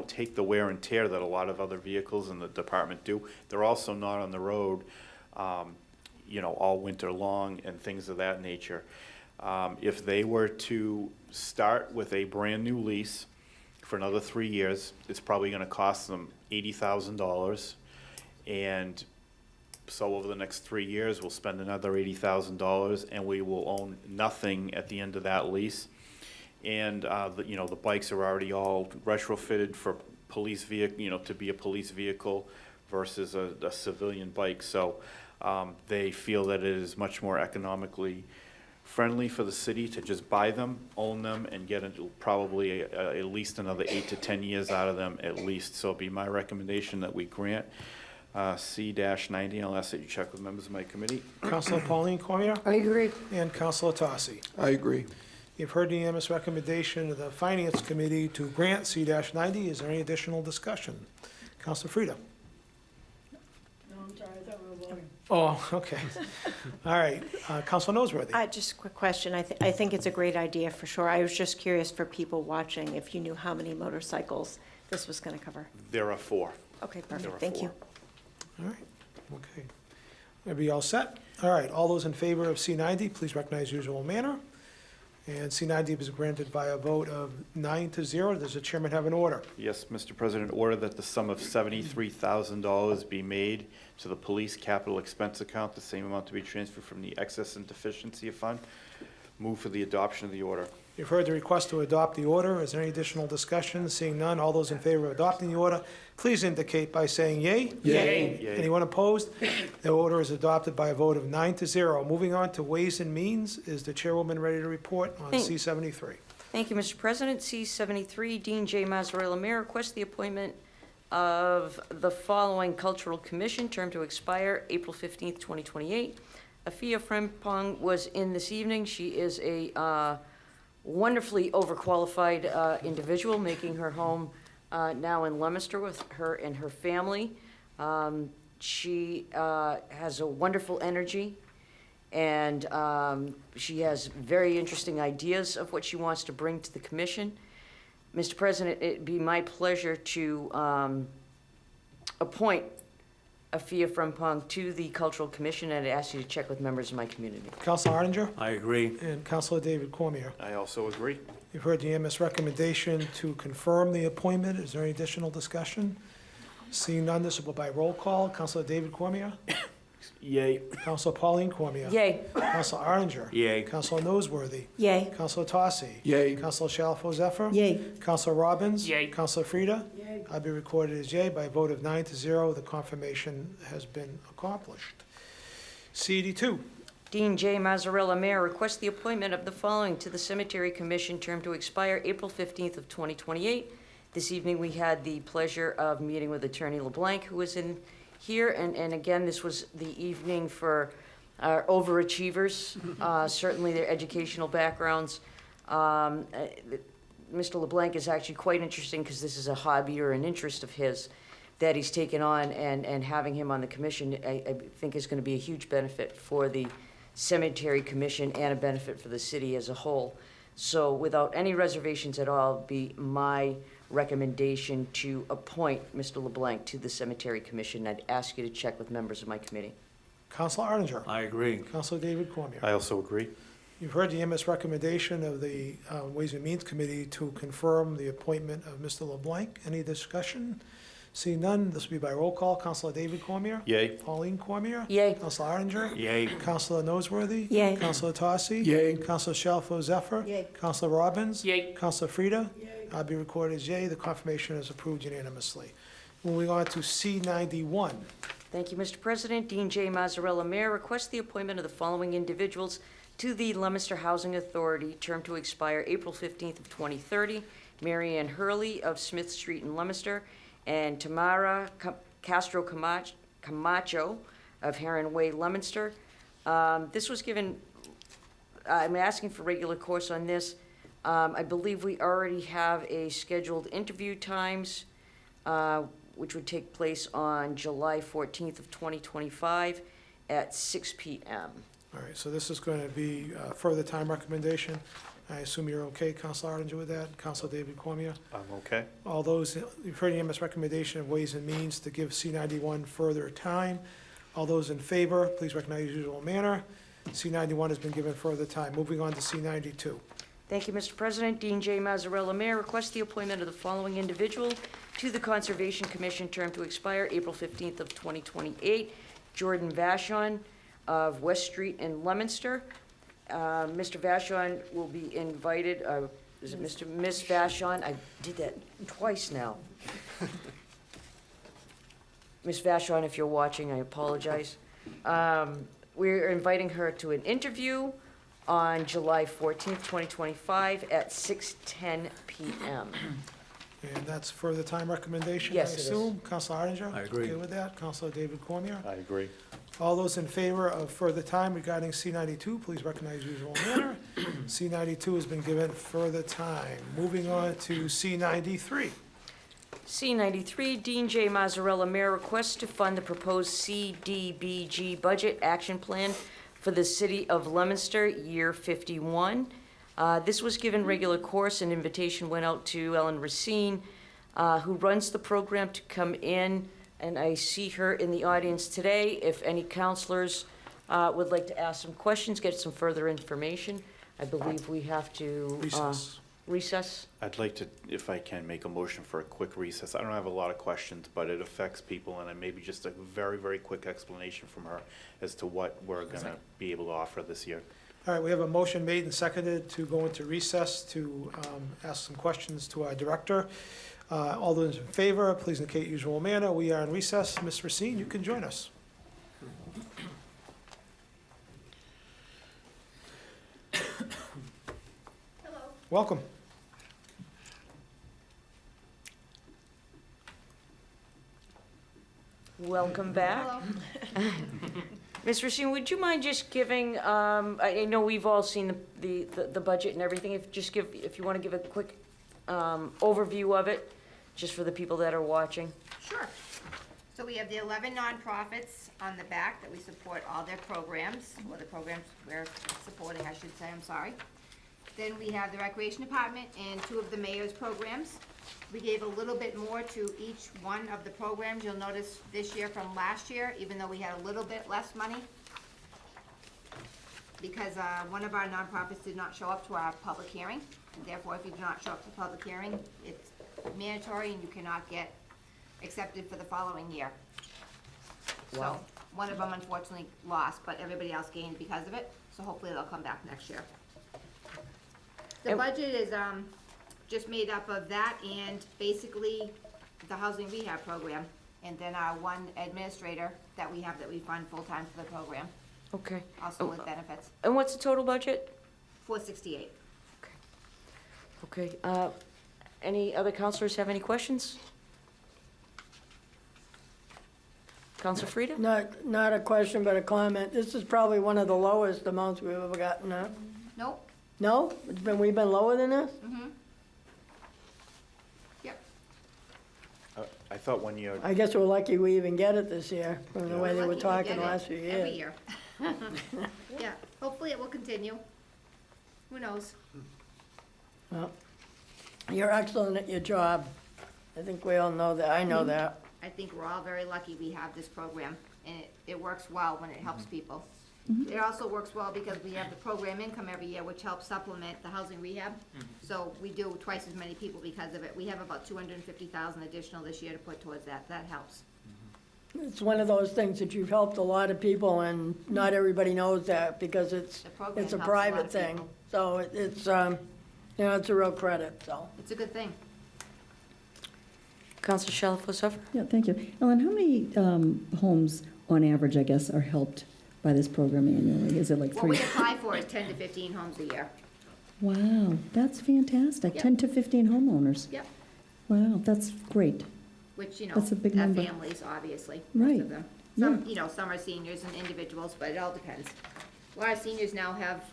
take the wear and tear that a lot of other vehicles in the department do. They're also not on the road, all winter long and things of that nature. If they were to start with a brand new lease for another 3 years, it's probably gonna cost them $80,000. And so over the next 3 years, we'll spend another $80,000, and we will own nothing at the end of that lease. And, the bikes are already all retrofitted for police vehicle, to be a police vehicle versus a civilian bike. So they feel that it is much more economically friendly for the city to just buy them, own them, and get probably at least another 8 to 10 years out of them at least. So it'd be my recommendation that we grant C-90. I'll ask that you check with members of my committee. Councilor Pauline Cormier. I agree. And Councilor Tossi. I agree. You've heard the unanimous recommendation of the Finance Committee to grant C-90. Is there any additional discussion? Councilor Frida. No, I'm sorry, I thought we were voting. Oh, okay. All right. Councilor Noseworthy. Just a quick question. I think it's a great idea for sure. I was just curious for people watching if you knew how many motorcycles this was going to cover. There are 4. Okay, There are perfect. Thank 4. you. All right. Okay. Everybody all set? All right. All those in favor of C-90, please recognize usual manner. And C90 was granted by a vote of 9-0. Does the chairman have an order? Yes, Mr. President, order that the sum of $73,000 be made to the police capital expense account, the same amount to be transferred from the excess and deficiency fund. Move for the adoption of the order. You've heard the request to adopt the order. Is there any additional discussion? Seeing none, all those in favor of adopting the order, please indicate by saying yea. Yay. Yay. Anyone opposed? The order is adopted by a vote of 9-0. Moving on to Ways and Means, is the chairwoman ready to report on Thank- C-73? Thank you, Mr. President. C-73, Dean J. Mazzarella, Mayor, requests the appointment of the following Cultural Commission, term to expire April 15th, 2028. Afia Frimpong was in this evening. She is a wonderfully overqualified individual, making her home now in Leominster with her and her family. She has a wonderful energy, and she has very interesting ideas of what she wants to bring to the commission. Mr. President, it'd be my pleasure to appoint Afia Frimpong to the Cultural Commission, and I'd ask you to check with members of my community. Councilor Arndinger I agree. and Councilor David Cormier. I also agree. You've heard the unanimous recommendation to confirm the appointment. Is there any additional discussion? Seeing none, this will be by roll call. Councilor David Cormier? Yay. Councilor Pauline Cormier? Yay. Councilor Arndinger? Yay. Councilor Noseworthy? Yay. Councilor Tossi? Yay. Councilor Shalfo Zephyr? Yay. Councilor Robbins? Yay. Councilor Frida? Yay. I'll be recorded as yay by a vote of 9-0. The confirmation has been accomplished. C-82. Dean J. Mazzarella, Mayor, requests the appointment of the following to the Cemetery Commission, term to expire April 15th of 2028. This evening, we had the pleasure of meeting with Attorney LeBlanc, who was in here, and again, this was the evening for our overachievers, certainly their educational backgrounds. Mr. LeBlanc is actually quite interesting, because this is a hobby or an interest of his that he's taken on, and having him on the commission, I think is going to be a huge benefit for the Cemetery Commission and a benefit for the city as a whole. So without any reservations at all, be my recommendation to appoint Mr. LeBlanc to the Cemetery Commission. I'd ask you to check with members of my committee. Councilor Arndinger? I agree. Councilor David Cormier? I also agree. You've heard the MS recommendation of the Ways and Means Committee to confirm the appointment of Mr. LeBlanc. Any discussion? Seeing none, this will be by roll call. Councilor David Cormier? Yay. Pauline Cormier? Yay. Councilor Arndinger? Yay. Councilor Noseworthy? Yay. Councilor Tossi? Yay. Councilor Shalfo Zephyr? Yay. Councilor Robbins? Yay. Councilor Frida? I'll be recorded as yay. The confirmation is approved unanimously. Moving on to C-91. Thank you, Mr. President. Dean J. Mazzarella, Mayor, requests the appointment of the following individuals to the Leominster Housing Authority, term to expire April 15th of 2030. Mary Ann Hurley of Smith Street in Leominster, and Tamara Castro Camacho of Heron Way, Leominster. This was given, I'm asking for regular course on this. I believe we already have a scheduled interview times, which would take place on July 14th of 2025 at 6 p.m. All right, so this is going to be further time recommendation. I assume you're okay, Councilor Arndinger, with that? Councilor David Cormier? I'm okay. All those, you've heard the MS recommendation of Ways and Means to give C-91 further time. All those in favor, please recognize the usual manner. C-91 has been given further time. Moving on to C-92. Thank you, Mr. President. Dean J. Mazzarella, Mayor, requests the appointment of the following individual to the Conservation Commission, term to expire April 15th of 2028. Jordan Vashon of West Street in Leominster. Mr. Vashon will be invited, is it Miss Vashon? I did that twice now. Miss Vashon, if you're watching, I apologize. We're inviting her to an interview on July 14th, 2025 at 6:10 p.m. And that's further time recommendation, I Yes, it is. assume? Councilor Arndinger? I agree. Okay with that? Councilor David Cormier? I agree. All those in favor of further time regarding C-92, please recognize usual manner. C-92 has been given further time. Moving on to C-93. C-93, Dean J. Mazzarella, Mayor, requests to fund the proposed CDBG budget action plan for the city of Leominster, year 51. This was given regular course. An invitation went out to Ellen Racine, who runs the program, to come in, and I see her in the audience today. If any counselors would like to ask some questions, get some further information, I believe we have to. Recess. Recess? I'd like to, if I can, make a motion for a quick recess. I don't have a lot of questions, but it affects people, and maybe just a very, very quick explanation from her as to what we're gonna be able to offer this year. All right, we have a motion made and seconded to go into recess to ask some questions to our director. All those in favor, please indicate usual manner. We are in recess. Ms. Racine, you can join us. Hello. Welcome. Welcome back. Ms. Racine, would you mind just giving, I know we've all seen the budget and everything, if you want to give a quick overview of it, just for the people that are watching. Sure. So we have the 11 nonprofits on the back that we support all their programs, or the programs we're supporting, I should say, I'm sorry. Then we have the Recreation Department and 2 of the mayor's programs. We gave a little bit more to each one of the programs. You'll notice this year from last year, even though we had a little bit less money, because one of our nonprofits did not show up to our public hearing. And therefore, if you do not show up to the public hearing, it's mandatory and you cannot get accepted for the following year. So, one of them unfortunately lost, but everybody else gained because of it, so hopefully they'll come back next year. The budget is, just made up of that and basically the housing rehab program. And then our one administrator that we have that we fund full-time for the program, Okay. also with benefits, And what's the total budget? $468. Okay, any other counselors have any questions? Counselor Frida? Not a question, but a comment. This is probably one of the lowest amounts we've ever gotten, huh? Nope. No? We've been lower than this? Mm-hmm. Yep. I thought when you, I guess we're lucky we even get it this year, from the way they were Lucky we talking get it last few years. Every year. Yeah, hopefully it will continue. Who knows? Well, you're excellent at your job. I think we all know that. I know that. I think we're all very lucky we have this program, and it works well when it helps people. It also works well because we have the program income every year, which helps supplement the housing rehab. So we do twice as many people because of it. We have about 250,000 additional this year to put towards that. That helps. It's one of those things that you've helped a lot of people, and not everybody knows that because it's The program a helps a lot private of thing. people. So it's, it's a real credit, so. It's a good thing. Counselor Shalfo-Suffer? Yeah, thank you. Ellen, how many homes, on average, I guess, are helped by this program annually? Is it like What we 3? apply for is 10 to 15 homes a year. Wow, that's fantastic. Yep. 10 to 15 homeowners. Yep. Wow, that's great. Which, That's a big have number. families, obviously, most Right. of them. Some are seniors and individuals, but it all depends. A lot of seniors now have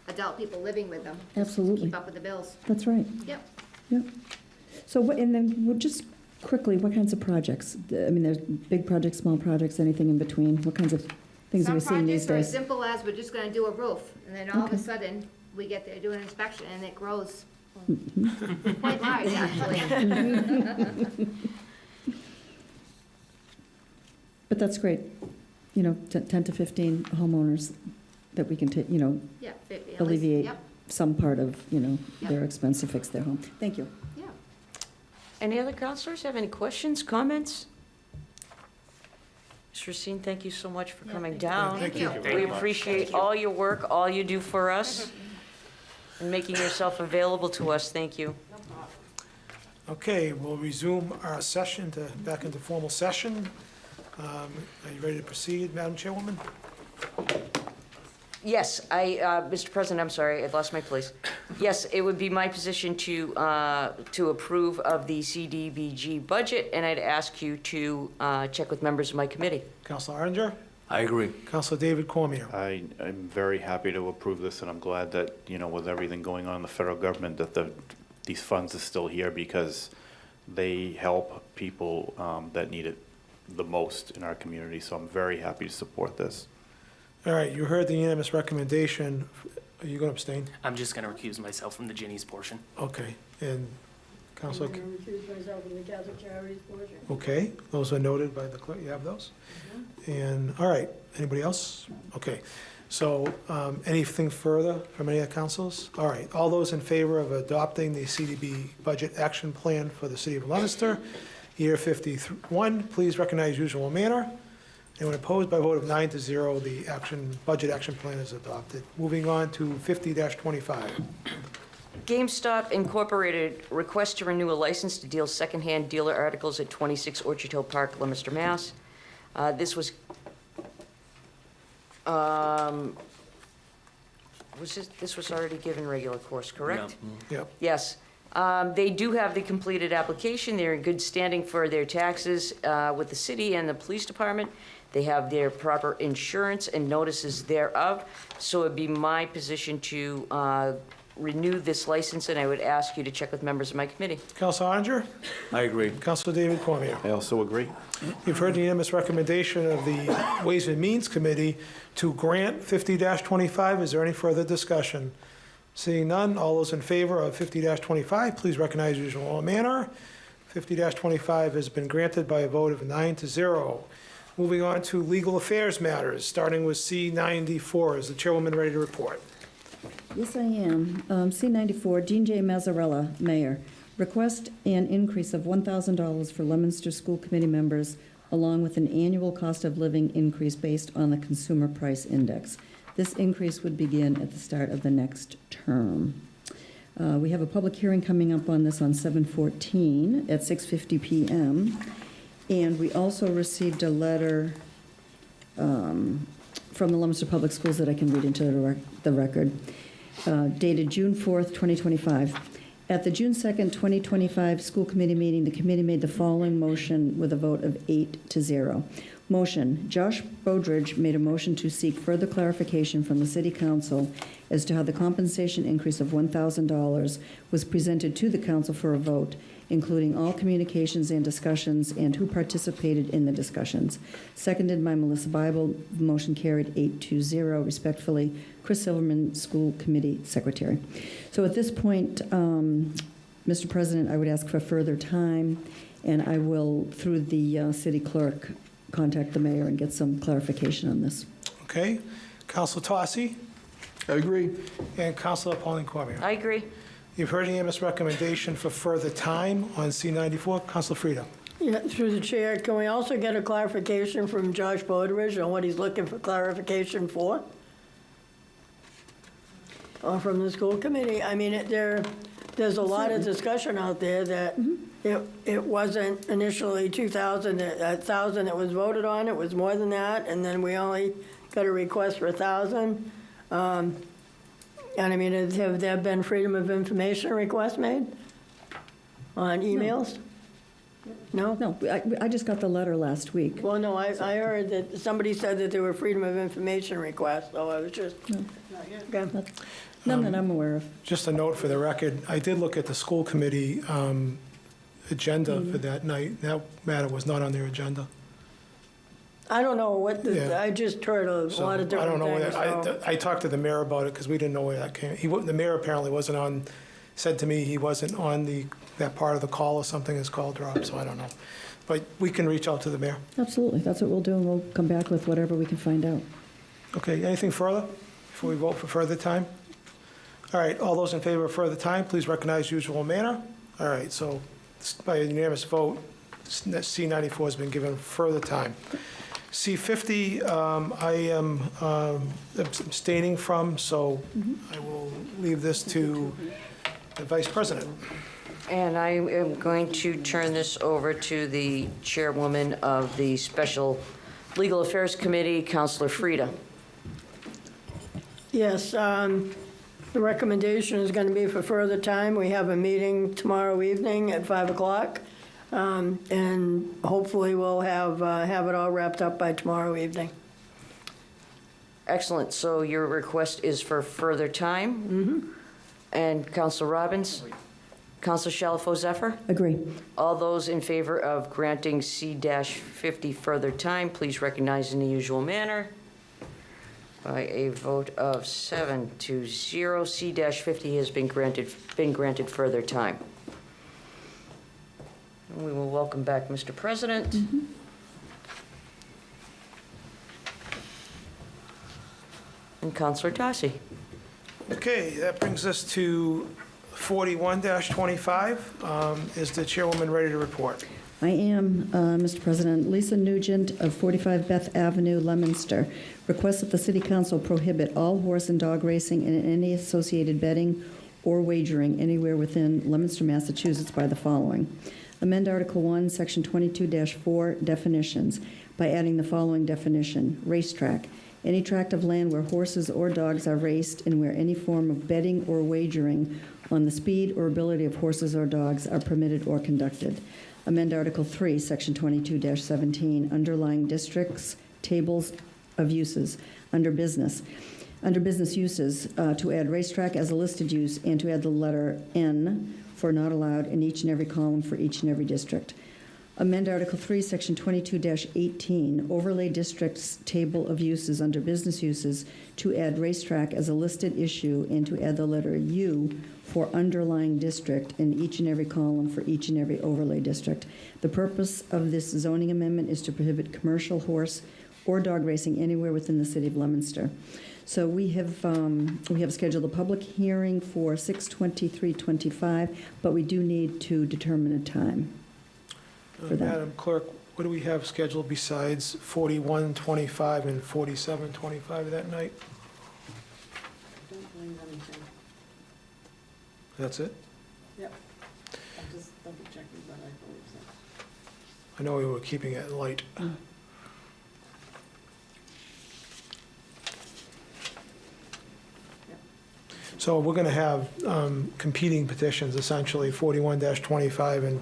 adult people living with them. Absolutely. Keep up with the bills. That's right. Yep. Yep. So, and then, just quickly, what kinds of projects? I mean, there's big projects, small projects, anything in between? What kinds of things are we seeing these Some projects are as days? simple as we're just gonna do a roof, and then all of a Okay. sudden, we get there, do an inspection, and it grows Mm-hmm. quite large, actually. But that's great. 10 to 15 homeowners that we can take, Yeah, at least- alleviate Yep, some part of, Yep. their expense to fix their home. Thank you. yeah. Any other counselors have any questions, comments? Ms. Racine, thank you so much for coming down. Thank you. We appreciate all your work, all you do for us, and making yourself available to us. Thank you. Okay, we'll resume our session back into formal session. Are you ready to proceed, Madam Chairwoman? Yes, Mr. President, I'm sorry, I lost my place. Yes, it would be my position to approve of the CDBG budget, and I'd ask you to check with members of my committee. Counselor Arndinger? I agree. Counselor David Cormier? I'm very happy to approve this, and I'm glad that, with everything going on in the federal government, that these funds are still here because they help people that need it the most in our community, so I'm very happy to support this. All right, you heard the unanimous recommendation. Are you going to abstain? I'm just going to recuse myself from the Ginny's portion. Okay, and Counselor, I'm going to recuse myself from the Catholic Charities portion. okay, those are noted by the clerk, you have those? And, all right, anybody else? Okay, So anything further from any of the councils? All right, all those in favor of adopting the CDB Budget Action Plan for the City of Leominster, year 51, please recognize usual manner. Anyone opposed? By a vote of 9-0, the Budget Action Plan is adopted. Moving on to 50-25. GameStop Incorporated request to renew a license to deal secondhand dealer articles at 26 Orchard Hill Park, Leominster, Mass. This was already given regular course, correct? Yep. Yes. They do have the completed application. They're in good standing for their taxes with the city and the police department. They have their proper insurance and notices thereof. So it'd be my position to renew this license, and I would ask you to check with members of my committee. Councilor Oninger? I agree. Councilor David Cormier? I also agree. You've heard the unanimous recommendation of the Ways and Means Committee to grant 50-25. Is there any further discussion? Seeing none, all those in favor of 50-25, please recognize usual manner. 50-25 has been granted by a vote of 9-0. Moving on to legal affairs matters, starting with C94. Is the chairwoman ready to report? Yes, I am. C94, Dean J. Mazzarella, Mayor. Request an increase of $1,000 for Leominster School Committee members, along with an annual cost of living increase based on the Consumer Price Index. This increase would begin at the start of the next term. We have a public hearing coming up on this on 7/14 at 6:50 p.m. And we also received a letter from the Leominster Public Schools that I can read into the record, dated June 4th, 2025. At the June 2nd, 2025 school committee meeting, the committee made the following motion with a vote of 8-0. Motion, Josh Bodridge made a motion to seek further clarification from the City Council as to how the compensation increase of $1,000 was presented to the council for a vote, including all communications and discussions and who participated in the discussions. Seconded by Melissa Bible. Motion carried 8-0. Respectfully, Chris Silverman, School Committee Secretary. So at this point, Mr. President, I would ask for further time, and I will, through the city clerk, contact the mayor and get some clarification on this. Okay. Councilor Tossi? I agree. And Councilor Pauline Cormier? I agree. You've heard the unanimous recommendation for further time on C94. Councilor Frida? Yeah, through the chair, can we also get a clarification from Josh Bodridge on what he's looking for clarification for? Or from the school committee? I mean, there's a lot of discussion out there that it wasn't initially 2,000, 1,000 that was voted on, it was more than that, and then we only got a request for 1,000. And I mean, have there been freedom of information requests made on emails? No? No, I just got the letter last week. Well, no, I heard that somebody said that there were freedom of information requests, so I was just. Okay. None that I'm aware of. Just a note for the record, I did look at the school committee agenda for that night. That matter was not on their agenda. I don't know what Yeah. I just heard a So lot of different I don't know where things. that, I talked to the mayor about it because we didn't know where that came. The mayor apparently wasn't on, said to me he wasn't on that part of the call or something, his call dropped, so I don't know. But we can reach out to the mayor. Absolutely, that's what we'll do, and we'll come back with whatever we can find out. Okay, anything further before we vote for further time? All right, all those in favor of further time, please recognize usual manner. All right, so by a unanimous vote, C94 has been given further time. C50, I am abstaining from, so I will leave this to the Vice President. And I am going to turn this over to the chairwoman of the Special Legal Affairs Committee, Councilor Frida. Yes, the recommendation is going to be for further time. We have a meeting tomorrow evening at 5 o'clock. And hopefully we'll have it all wrapped up by tomorrow evening. Excellent. So your request is for further time? Mm-hmm. And Councilor Robbins? Councilor Shalfo Zephyr? Agree. All those in favor of granting C-50 further time, please recognize in the usual manner. By a vote of 7-0, C-50 has been granted further time. We will welcome back Mr. President. And Counselor Tossi. Okay, that brings us to 41-25. Is the chairwoman ready to report? I am, Mr. President. Lisa Nugent of 45 Beth Avenue, Leominster, requests that the City Council prohibit all horse and dog racing and any associated betting or wagering anywhere within Leominster, Massachusetts by the following. Amend Article 1, Section 22-4, definitions, by adding the following definition: racetrack, any tract of land where horses or dogs are raced and where any form of betting or wagering on the speed or ability of horses or dogs are permitted or conducted. Amend Article 3, Section 22-17, underlying districts, tables of uses, under business uses, to add racetrack as a listed use and to add the letter N for not allowed in each and every column for each and every district. Amend Article 3, Section 22-18, overlay districts table of uses under business uses, to add racetrack as a listed issue and to add the letter U for underlying district in each and every column for each and every overlay district. The purpose of this zoning amendment is to prohibit commercial horse or dog racing anywhere within the city of Leominster. So we have scheduled a public hearing for 6/23/25, but we do need to determine a time for that. Madam Clerk, what do we have scheduled besides 41-25 and 47-25 that night? Don't believe anything. That's it? Yep. I'm just double checking, but I believe so. I know we were keeping it light. So we're going to have competing petitions, essentially 41-25 and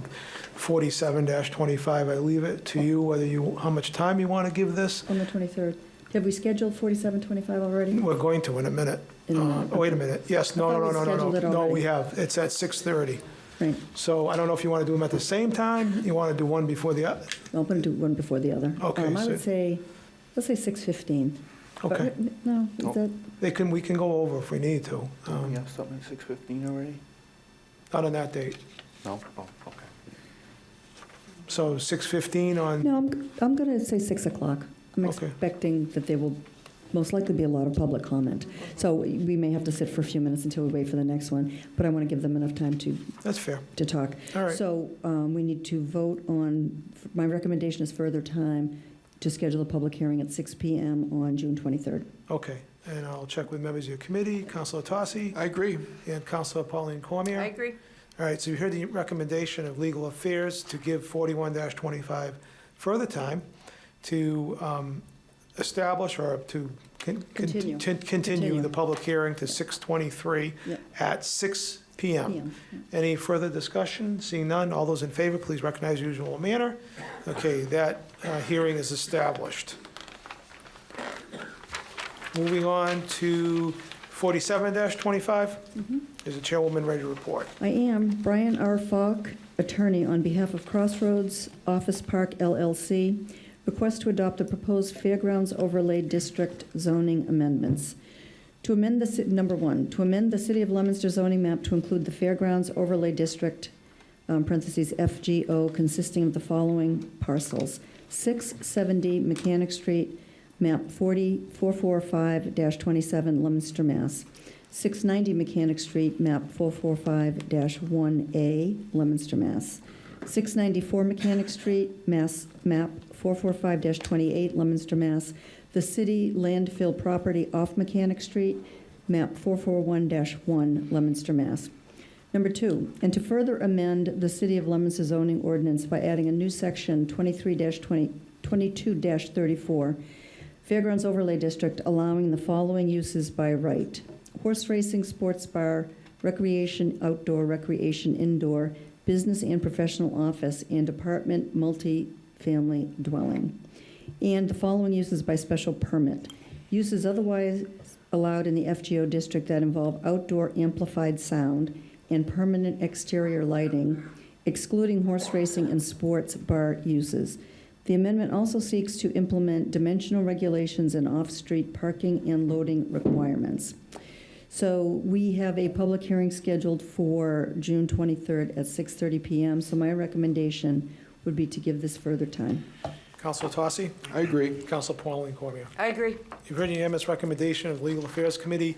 47-25. I leave it to you how much time you want to give this. On the 23rd. Have we scheduled 47-25 already? We're going to in a minute. Wait a minute. Yes, no. I thought we scheduled it No, already. we have. It's at 6:30. Right. So I don't know if you want to do them at the same time. You want to do one before the other? I'm going to do one before the other. Okay, I so- would say, let's say 6:15. Okay. No, is that, We can go over if we need to. We have something at 6:15 already? Not on that date. No? Oh, okay. So 6:15 on, no, I'm going to say 6 o'clock. I'm Okay. expecting that there will most likely be a lot of public comment. So we may have to sit for a few minutes until we wait for the next one, but I want to give them enough time that's fair. to talk. All right. So we need to vote on, my recommendation is further time to schedule a public hearing at 6 p.m. on June 23rd. Okay, and I'll check with members of your committee, Councilor Tossi I agree. and Councilor Pauline Cormier. I agree. All right, so you heard the recommendation of Legal Affairs to give 41-25 further time to establish or to Continue. continue the public hearing to 6:23 Yep. at 6 p.m. PM. Any further discussion? Seeing none, all those in favor, please recognize the usual manner. Okay, that hearing is established. Moving on to 47-25. Is the chairwoman ready to report? I am. Brian R. Falk, attorney, on behalf of Crossroads Office Park LLC, requests to adopt the proposed Fairgrounds Overlay District zoning amendments. To amend number one, to amend the City of Leominster zoning map to include the Fairgrounds Overlay District, parentheses FGO, consisting of the following parcels: 670 Mechanic Street, map 445-27, Leominster, Mass. 690 Mechanic Street, map 445-1A, Leominster, Mass. 694 Mechanic Street, map 445-28, Leominster, Mass. The city landfill property off Mechanic Street, map 441-1, Leominster, Mass. Number two, and to further amend the City of Leominster zoning ordinance by adding a new section 22-34, Fairgrounds Overlay District, allowing the following uses by right: horse racing, sports bar, recreation outdoor, recreation indoor, business and professional office, and apartment multi-family dwelling. And the following uses by special permit: uses otherwise allowed in the FGO district that involve outdoor amplified sound and permanent exterior lighting, excluding horse racing and sports bar uses. The amendment also seeks to implement dimensional regulations and off-street parking and loading requirements. So we have a public hearing scheduled for June 23rd at 6:30 p.m. So my recommendation would be to give this further time. Counselor Tosse? I agree. Counselor Pauline Cormier? I agree. You've heard the unanimous recommendation of the Legal Affairs Committee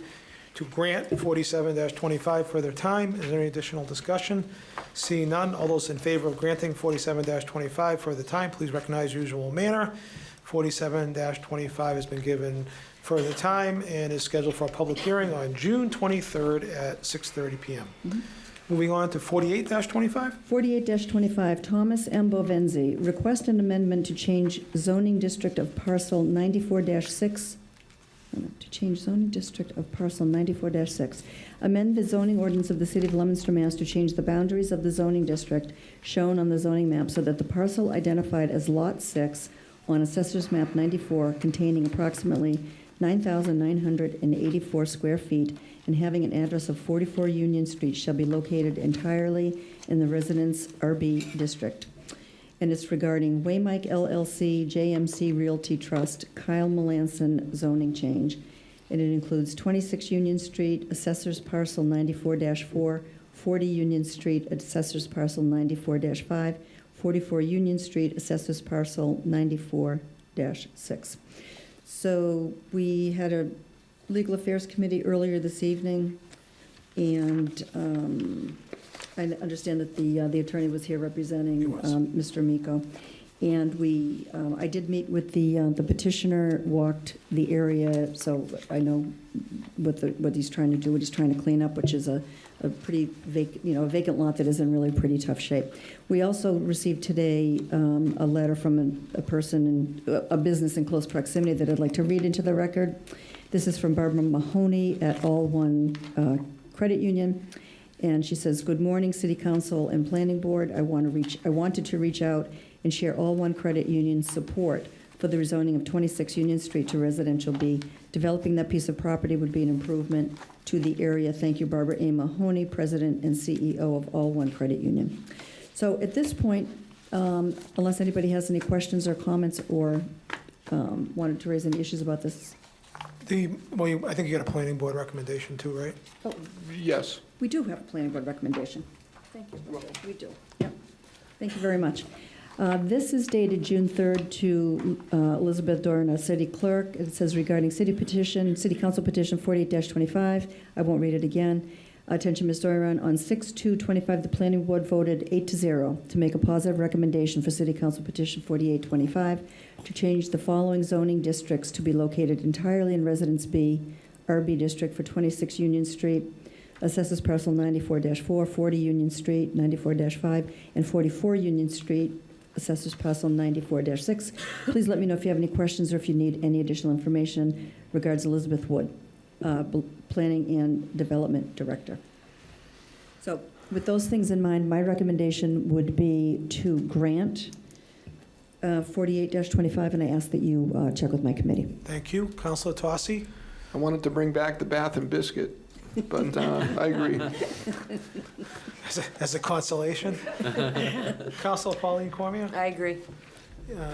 to grant 47-25 further time. Is there any additional discussion? Seeing none, all those in favor of granting 47-25 further time, please recognize usual manner. 47-25 has been given further time and is scheduled for a public hearing on June 23rd at 6:30 PM. Moving on to 48-25. 48-25, Thomas M. Bovenzi, request an amendment to change zoning district of parcel 94-6, to change zoning district of parcel 94-6. Amend the zoning ordinance of the City of Leominster, Mass. To change the boundaries of the zoning district shown on the zoning map so that the parcel identified as Lot 6 on Assessor's Map 94, containing approximately 9,984 square feet and having an address of 44 Union Street, shall be located entirely in the Residence RB District. And it's regarding Waymike LLC, JMC Realty Trust, Kyle Melanson zoning change. And it includes 26 Union Street, Assessor's Parcel 94-4, 40 Union Street, Assessor's Parcel 94-5, 44 Union Street, Assessor's Parcel 94-6. So we had a Legal Affairs Committee earlier this evening, and I understand that the attorney was here representing Mr. Miko. And I did meet with the petitioner, walked the area, so I know what he's trying to do, what he's trying to clean up, which is a pretty vacant lot that is in really pretty tough shape. We also received today a letter from a person, a business in close proximity that I'd like to read into the record. This is from Barbara Mahoney at All One Credit Union. And she says, "Good morning, City Council and Planning Board. I wanted to reach out and share All One Credit Union's support for the rezoning of 26 Union Street to Residential B. Developing that piece of property would be an improvement to the area. Thank you, Barbara A. Mahoney, President and CEO of All One Credit Union." So at this point, unless anybody has any questions or comments or wanted to raise any issues about this. I think you got a planning board recommendation too, right? Oh, Yes. we do have a planning board recommendation. Thank you. We do. Yep. Thank you very much. This is dated June 3rd to Elizabeth Dorn, City Clerk. It says regarding City Council Petition 48-25. I won't read it again. Attention, Ms. Doran. On 6/2/25, the Planning Board voted 8-0 to make a positive recommendation for City Council Petition 48-25 to change the following zoning districts to be located entirely in Residence B, RB District for 26 Union Street, Assessors Parcel 94-4, 40 Union Street, 94-5, and 44 Union Street, Assessors Parcel 94-6. Please let me know if you have any questions or if you need any additional information. Regards, Elizabeth Wood, Planning and Development Director. So with those things in mind, my recommendation would be to grant 48-25, and I ask that you check with my committee. Thank you. Counselor Tosse? I wanted to bring back the Bath and Biscuit, but I agree. As a consolation? Counselor Pauline Cormier? I agree.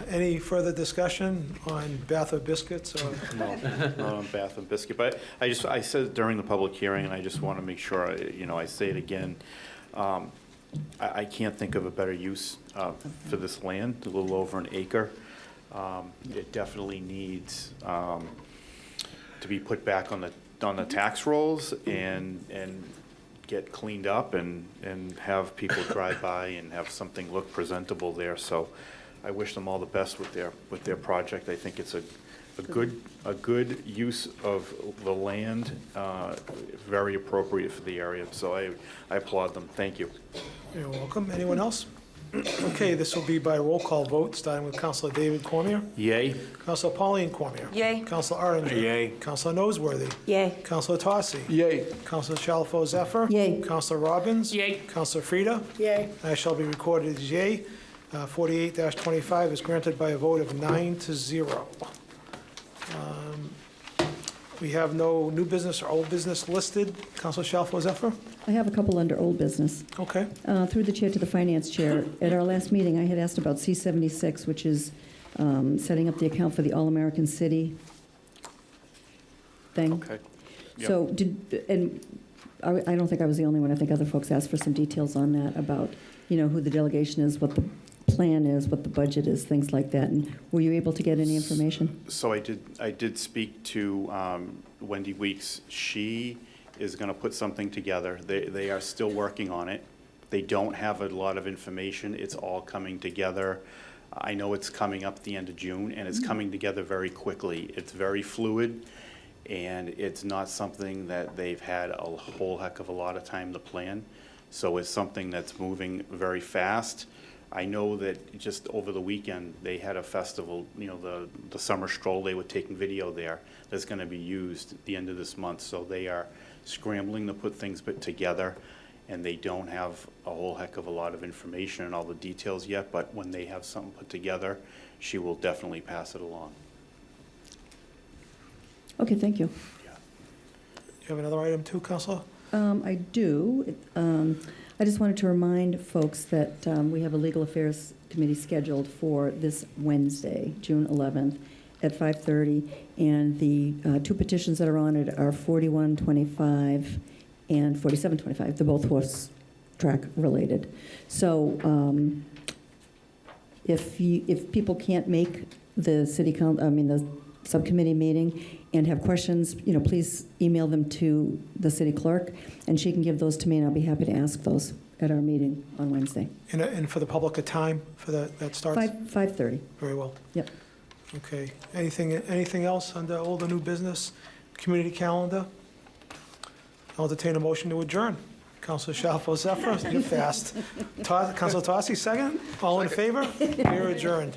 Any further discussion on Bath or Biscuits? Or? No, not on Bath and Biscuit, but I said it during the public hearing, and I just want to make sure, I say it again. I can't think of a better use for this land, a little over an acre. It definitely needs to be put back on the tax rolls and get cleaned up and have people drive by and have something look presentable there. So I wish them all the best with their project. I think it's a good use of the land, very appropriate for the area. So I applaud them. Thank you. You're welcome. Anyone else? Okay, this will be by roll call vote, starting with Counselor David Cormier. Yay. Counselor Pauline Cormier. Yay. Counselor Arndinger. Yay. Counselor Noseworthy. Yay. Counselor Tosse. Yay. Counselor Shalfo Zephyr. Yay. Counselor Robbins. Yay. Counselor Frida. Yay. I shall be recorded as yay. 48-25 is granted by a vote of 9-0. We have no new business or old business listed. Counselor Shalfo Zephyr? I have a couple under old business. Okay. Through the chair to the finance chair. At our last meeting, I had asked about C-76, which is setting up the account for the All-American City thing. Okay. Yep. So I don't think I was the only one. I think other folks asked for some details on that about, who the delegation is, what plan is, what the budget is, things like that. And were you able to get any information? So I did speak to Wendy Weeks. She is going to put something together. They are still working on it. They don't have a lot of information. It's all coming together. I know it's coming up at the end of June, and it's coming together very quickly. It's very fluid, and it's not something that they've had a whole heck of a lot of time to plan. So it's something that's moving very fast. I know that just over the weekend, they had a festival, you know, the summer stroll, they were taking video there, that's going to be used at the end of this month. So they are scrambling to put things together, and they don't have a whole heck of a lot of information and all the details yet, but when they have something put together, she will definitely pass it along. Okay, thank you. You have another item too, Counselor? I do. I just wanted to remind folks that we have a Legal Affairs Committee scheduled for this Wednesday, June 11th, at 5:30, and the two petitions that are on it are 4125 and 4725. They're both horse track related. So if people can't make the the subcommittee meeting and have questions, please email them to the city clerk, and she can give those to me, and I'll be happy to ask those at our meeting on Wednesday. And for the public, a time for that starts? 5:30. Very well. Yep. Okay. Anything else under old or new business? Community calendar? I'll entertain a motion to adjourn. Counselor Shalfo Zephyr, you're fast. Counselor Tossi, second? All in favor? We're adjourned.